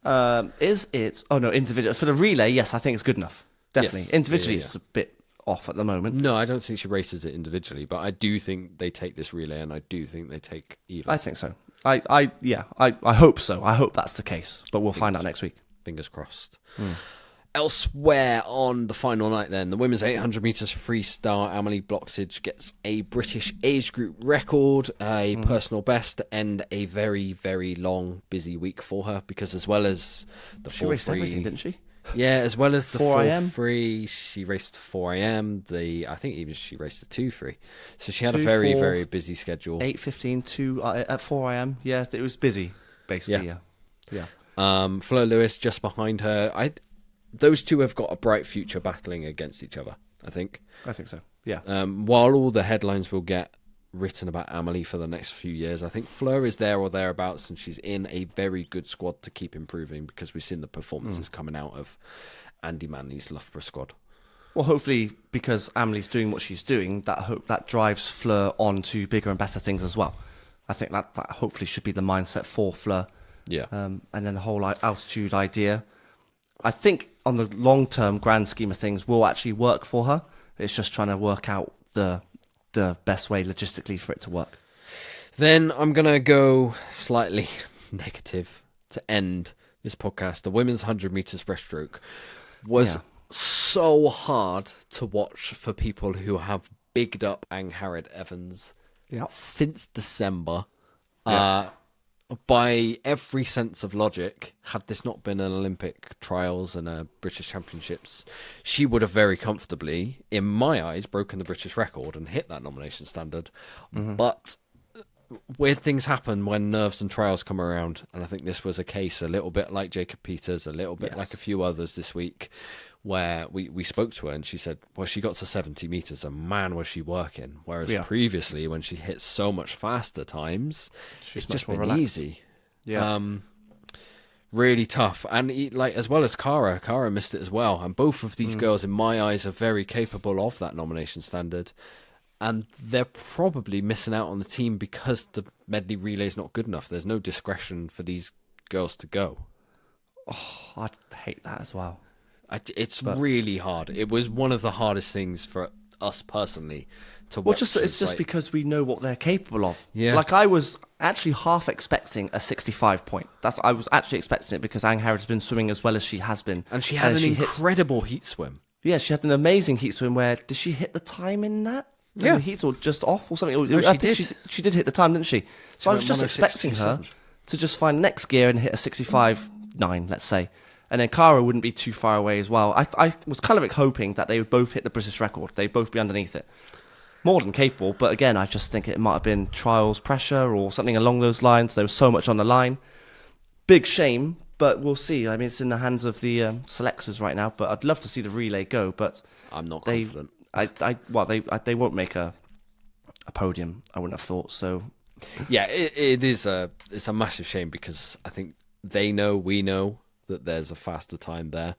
Is it? Oh, no, individual. For the relay, yes, I think it's good enough. Definitely. Yes. Individually, it's a bit off at the moment. No, I don't think she races it individually, but I do think they take this relay, and I do think they take Eva. I think so. I hope so. I hope that's the case, but we'll find out next week. Fingers crossed. Elsewhere on the final night then, the women's 800 metres freestyle, Amelie Bloxage gets a British age group record, a personal best, to end a very, very long, busy week for her, because as well as the 4-3... She raced everything, didn't she? Yeah, as well as the 4-3, she raced 4 a.m. I think even she raced the 2-3. So she had a very, very busy schedule. 8:15 to at 4 a.m. Yeah, it was busy, basically. Yeah. Fleur Lewis just behind her. Those two have got a bright future battling against each other, I think. I think so, yeah. While all the headlines will get written about Amelie for the next few years, I think Fleur is there or thereabouts, and she's in a very good squad to keep improving, because we've seen the performances coming out of Andy Manley's Loughborough squad. Well, hopefully, because Amelie's doing what she's doing, that drives Fleur on to bigger and better things as well. I think that hopefully should be the mindset for Fleur. Yeah. And then the whole altitude idea, I think on the long-term grand scheme of things, will actually work for her. It's just trying to work out the best way logistically for it to work. Then I'm going to go slightly negative to end this podcast. The women's 100 meters breaststroke was so hard to watch for people who have bigged up Angharad Evans since December. By every sense of logic, had this not been an Olympic trials and a British Championships, she would have very comfortably, in my eyes, broken the British record and hit that nomination standard. But weird things happen when nerves and trials come around, and I think this was a case a little bit like Jacob Peters, a little bit like a few others this week, where we spoke to her and she said, well, she got to 70 meters and man, was she working. Whereas previously, when she hit so much faster times, it's just been relaxed. Easy. Really tough. And like as well as Cara missed it as well. And both of these girls, in my eyes, are very capable of that nomination standard. And they're probably missing out on the team because the medley relay is not good enough. There's no discretion for these girls to go. Oh, I hate that as well. It's really hard. It was one of the hardest things for us personally to watch. Well, it's just because we know what they're capable of. Yeah. Like I was actually half expecting a 65 point. I was actually expecting it because Angharad has been swimming as well as she has been. And she had an incredible heat swim. Yeah, she had an amazing heat swim where, did she hit the time in that? Yeah. The heats or just off or something? No, I think she did hit the time, didn't she? So I was just 106.27. expecting her to just find next gear and hit a 65.9, let's say. And then Cara wouldn't be too far away as well. I was kind of hoping that they would both hit the British record. They'd both be underneath it. More than capable, but again, I just think it might have been trials pressure or something along those lines. There was so much on the line. Big shame, but we'll see. I mean, it's in the hands of the selectors right now, but I'd love to see the relay go, but I'm not confident. They won't make a podium, I wouldn't have thought, so... Yeah, it's a massive shame because I think they know, we know, that there's a faster time there.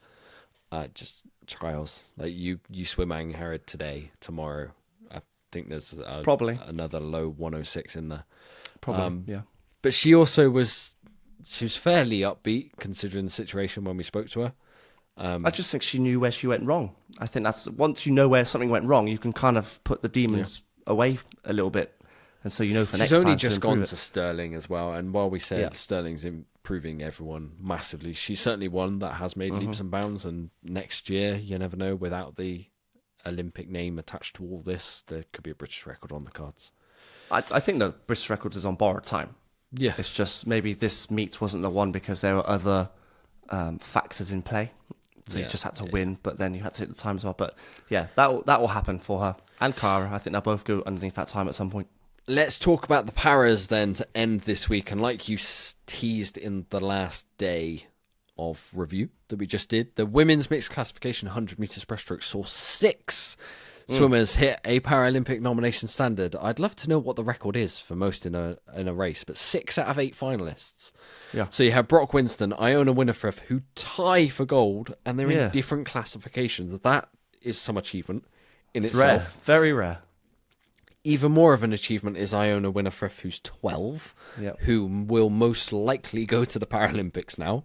Just trials. Like you swim Angharad today, tomorrow. I think there's probably another low 106 in there. Probably, yeah. But she also was fairly upbeat considering the situation when we spoke to her. I just think she knew where she went wrong. I think that's once you know where something went wrong, you can kind of put the demons away a little bit. And so you know for next time. She's only just gone to Sterling as well. And while we said Sterling's improving everyone massively, she's certainly one that has made leaps and bounds. And next year, you never know, without the Olympic name attached to all this, there could be a British record on the cards. I think the British record is on borrowed time. Yeah. It's just maybe this meet wasn't the one because there were other factors in play. So you just had to win, but then you had to hit the time as well. But yeah, that will happen for her. And Cara, I think they'll both go underneath that time at some point. Let's talk about the paras then to end this week. And like you teased in the last day of review that we just did, the women's mixed classification 100 metres breaststroke saw 6 swimmers hit a Paralympic nomination standard. I'd love to know what the record is for most in a race, but 6 out of 8 finalists. Yeah. So you have Brock Winston, Iona Winifred, who tie for gold, and they're in different classifications. That is some achievement in itself. Rare, very rare. Even more of an achievement is Iona Winifred, who's 12, who will most likely go to the Paralympics now.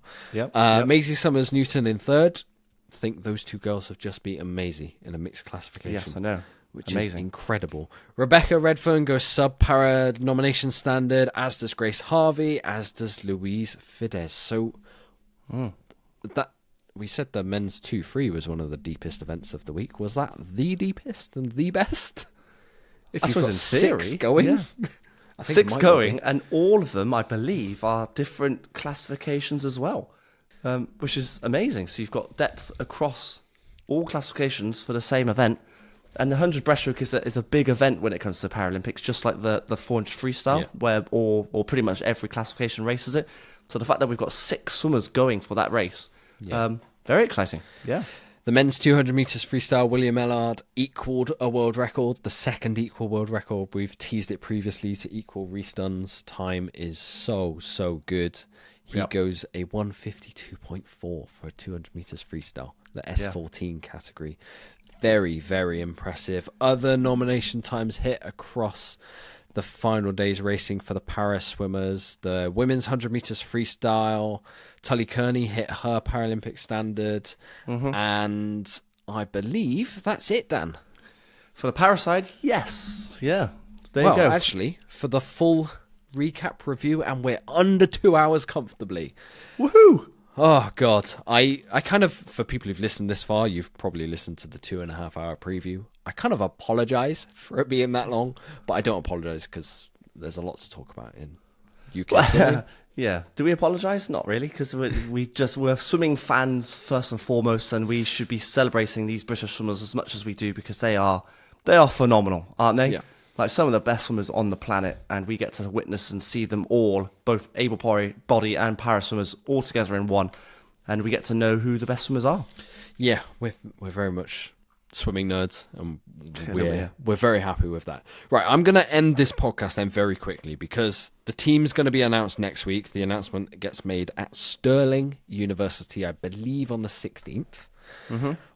Maisie Summers-Newton in 3rd. I think those two girls have just beaten Maisie in a mixed classification. Yes, I know. Which is incredible. Rebecca Redfern goes sub-para nomination standard, as does Grace Harvey, as does Louise Fidesz. So that we said the men's 2-3 was one of the deepest events of the week. Was that the deepest and the best? If I suppose in theory, 6 going, yeah. I think 6 going, and all of them, I believe, are different classifications as well, which is amazing. So you've got depth across all classifications for the same event, and the 100 breaststroke is a big event when it comes to the Paralympics, just like the 400 freestyle, where or pretty much every classification races it. So the fact that we've got 6 swimmers going for that race, very exciting. Yeah. The men's 200 metres freestyle, William Ellard equalled a world record, the second equal world record. We've teased it previously to equal Reeston's time is so good. He goes a 152.4 for a 200 metres freestyle, the S14 category. very, very impressive. Other nomination times hit across the final days racing for the para swimmers. The women's 100 meters freestyle, Tully Kearney hit her Paralympic standard. And I believe that's it, Dan. For the para side, yes. Yeah, there you go. Well, actually, for the full recap review, and we're under 2 hours comfortably. Woohoo! Oh, God. I kind of, for people who've listened this far, you've probably listened to the 2.5 hour preview. I kind of apologise for it being that long, but I don't apologise because there's a lot to talk about in UK. Yeah. Do we apologise? Not really, because we're swimming fans first and foremost, and we should be celebrating these British swimmers as much as we do because they are phenomenal, aren't they? Yeah. Like some of the best swimmers on the planet, and we get to witness and see them all, both able-body and para swimmers, all together in one, and we get to know who the best swimmers are. Yeah, we're very much swimming nerds, and we're very happy with that. Right, I'm going to end this podcast then very quickly because the team's going to be announced next week. The announcement gets made at Stirling University, I believe, on the 16th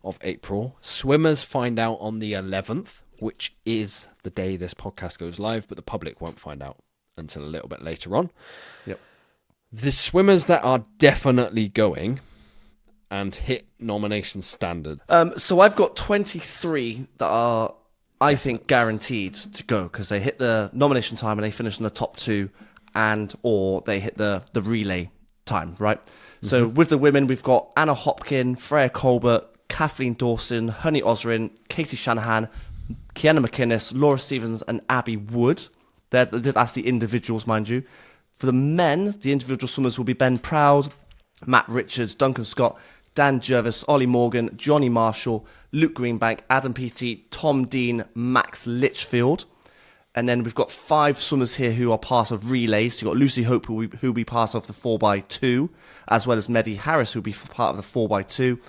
of April. Swimmers find out on the 11th, which is the day this podcast goes live, but the public won't find out until a little bit later on. Yep. The swimmers that are definitely going and hit nomination standard. So I've got 23 that are, I think, guaranteed to go because they hit the nomination time and they finish in the top 2 and or they hit the relay time, right? So with the women, we've got Anna Hopkin, Freya Colbert, Kathleen Dawson, Honey Osrin, Katie Shanahan, Kiana McInnes, Laura Stevens, and Abby Wood. That's the individuals, mind you. For the men, the individual swimmers will be Ben Proud, Matt Richards, Duncan Scott, Dan Jervis, Ollie Morgan, Johnny Marshall, Luke Greenbank, Adam Peaty, Tom Dean, Max Litchfield. And then we've got 5 swimmers here who are part of relays. So you've got Lucy Hope, who will be part of the 4x2, as well as Meddy Harris, who will be part of the 4x2.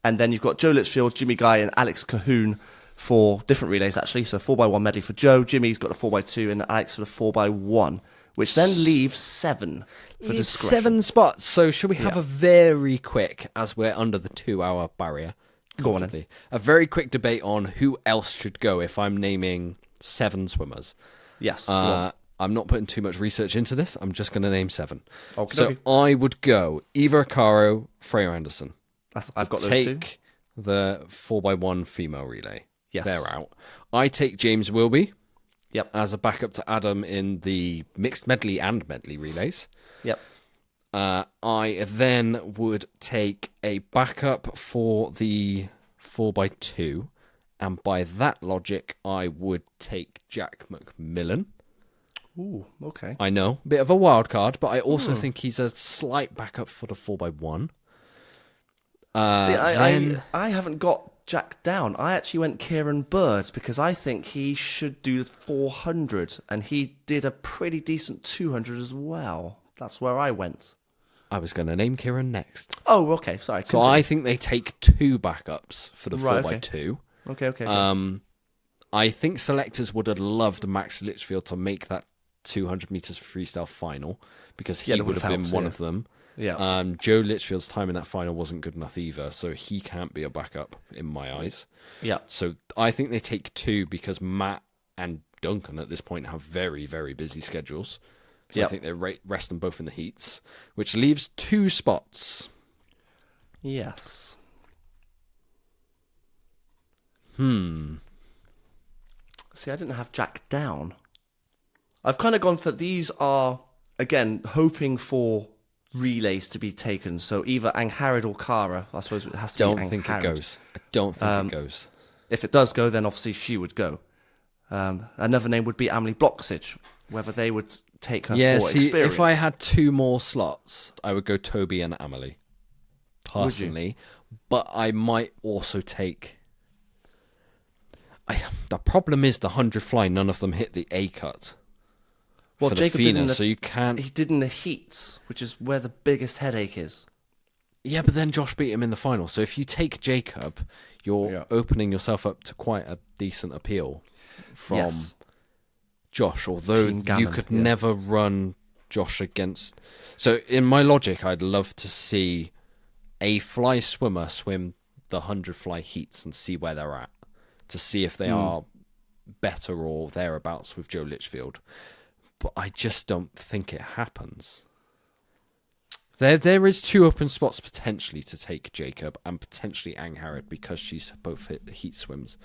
And then you've got Joe Litchfield, Jimmy Guy, and Alex Cahoon for different relays, actually. So 4x1 medley for Joe, Jimmy's got the 4x2, and Alex for the 4x1, which then leaves 7 for discretion. 7 spots. So should we have a very quick, as we're under the 2 hour barrier, Go on then. a very quick debate on who else should go if I'm naming 7 swimmers. Yes. I'm not putting too much research into this. I'm just going to name 7. Okay. So I would go Eva Caro, Freya Anderson. I've got those two. Take the 4x1 female relay. Yes. They're out. I take James Wilby. Yep. As a backup to Adam in the mixed medley and medley relays. Yep. I then would take a backup for the 4x2. And by that logic, I would take Jack McMillan. Ooh, okay. I know, bit of a wild card, but I also think he's a slight backup for the 4x1. I haven't got Jack down. I actually went Kieran Bird because I think he should do the 400, and he did a pretty decent 200 as well. That's where I went. I was going to name Kieran next. Oh, okay. Sorry. So I think they take 2 backups for the 4x2. Okay. I think selectors would have loved Max Litchfield to make that 200 meters freestyle final because he would have been one of them. Yeah. Joe Litchfield's time in that final wasn't good enough either, so he can't be a backup in my eyes. Yeah. So I think they take 2 because Matt and Duncan at this point have very, very busy schedules. So I think they rest them both in the heats, which leaves 2 spots. Yes. See, I didn't have Jack down. I've kind of gone for these are, again, hoping for relays to be taken. So either Angharad or Cara. I suppose it has to be Angharad. I don't think it goes. If it does go, then obviously she would go. Another name would be Amelie Bloxage, whether they would take her for experience. If I had 2 more slots, I would go Toby and Amelie, personally. But I might also take... the problem is the 100 fly, none of them hit the A cut. Well, Jacob did so you can't... He did in the heats, which is where the biggest headache is. Yeah, but then Josh beat him in the final. So if you take Jacob, you're opening yourself up to quite a decent appeal from Josh, although you could never run Josh against... So in my logic, I'd love to see a fly swimmer swim the 100 fly heats and see where they're at. to see if they are better or thereabouts with Joe Litchfield. But I just don't think it happens. There is 2 open spots potentially to take Jacob and potentially Angharad because she's both hit the heat swims.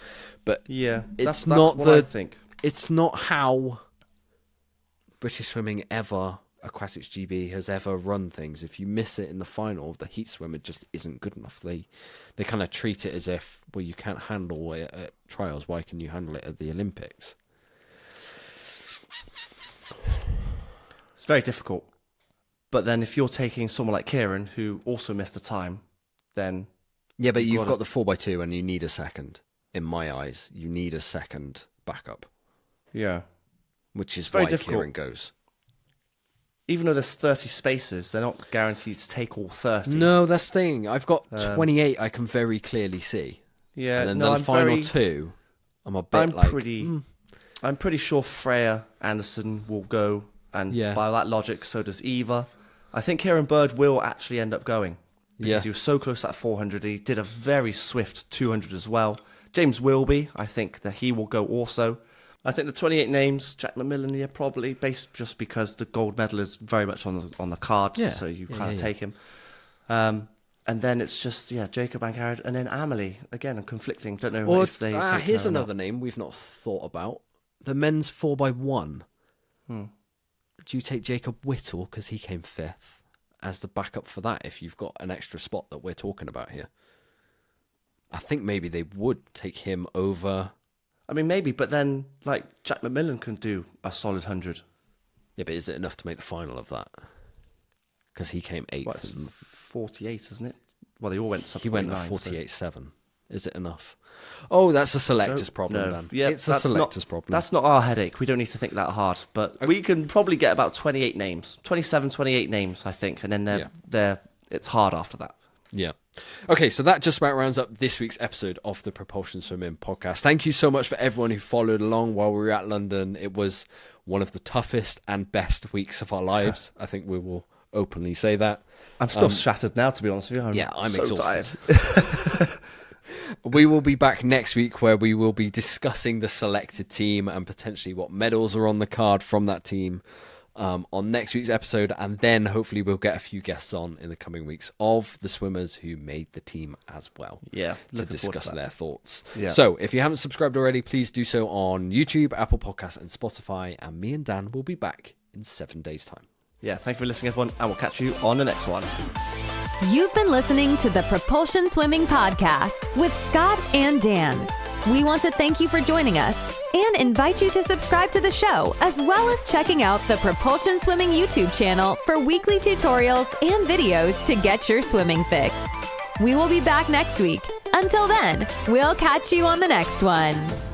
But yeah, it's that's not what I think. It's not how British Swimming Aquatics GB has ever run things. If you miss it in the final, the heat swim, it just isn't good enough. They kind of treat it as if, well, you can't handle it at trials. Why can you handle it at the Olympics? It's very difficult. But then if you're taking someone like Kieran, who also missed the time, then... Yeah, but you've got the 4x2 and you need a second. In my eyes, you need a second backup. Yeah. Which is very why difficult. Kieran goes. Even though there's 30 spaces, they're not guaranteed to take all 30. No, that's the thing. I've got 28 I can very clearly see. Yeah, and then the final 2, I'm a bit I'm pretty sure Freya Anderson will go, and by that logic, so does Eva. I think Kieran Bird will actually end up going because he was so close to that 400. He did a very swift 200 as well. James Wilby, I think that he will go also. I think the 28 names, Jack McMillan, probably, based just because the gold medal is very much on the cards, so you kind of take him. And then it's just, Jacob Angharad, and then Amelie. Again, I'm conflicting. Don't know if they take here's her or another not. name we've not thought about. The men's 4x1. Do you take Jacob Whittle, because he came 5th, as the backup for that if you've got an extra spot that we're talking about here? I think maybe they would take him over... I mean, maybe, but then, like, Jack McMillan can do a solid 100. Yeah, but is it enough to make the final of that? Because he came 8th. Well, it's 48, isn't it? Well, they all went sub 49. He went at 48.7. Is it enough? Oh, that's a selector's problem, then. Yeah, it's a selector's problem. That's not our headache. We don't need to think that hard. But we can probably get about 28 names. 27, 28 names, I think. And then it's hard after that. Yeah. Okay, so that just about rounds up this week's episode of the Propulsion Swimming Podcast. Thank you so much for everyone who followed along while we were at London. It was one of the toughest and best weeks of our lives. I think we will openly say that. I'm still shattered now, to be honest with you. I'm so exhausted. Tired. We will be back next week where we will be discussing the selected team and potentially what medals are on the card from that team on next week's episode. And then hopefully we'll get a few guests on in the coming weeks of the swimmers who made the team as well. Yeah, to discuss their thoughts. Yeah. So if you haven't subscribed already, please do so on YouTube, Apple Podcasts and Spotify. And me and Dan will be back in 7 days' time. Yeah, thank you for listening, everyone, and we'll catch you on the next one. You've been listening to the Propulsion Swimming Podcast with Scott and Dan. We want to thank you for joining us and invite you to subscribe to the show, as well as checking out the Propulsion Swimming YouTube channel for weekly tutorials and videos to get your swimming fix. We will be back next week. Until then, we'll catch you on the next one.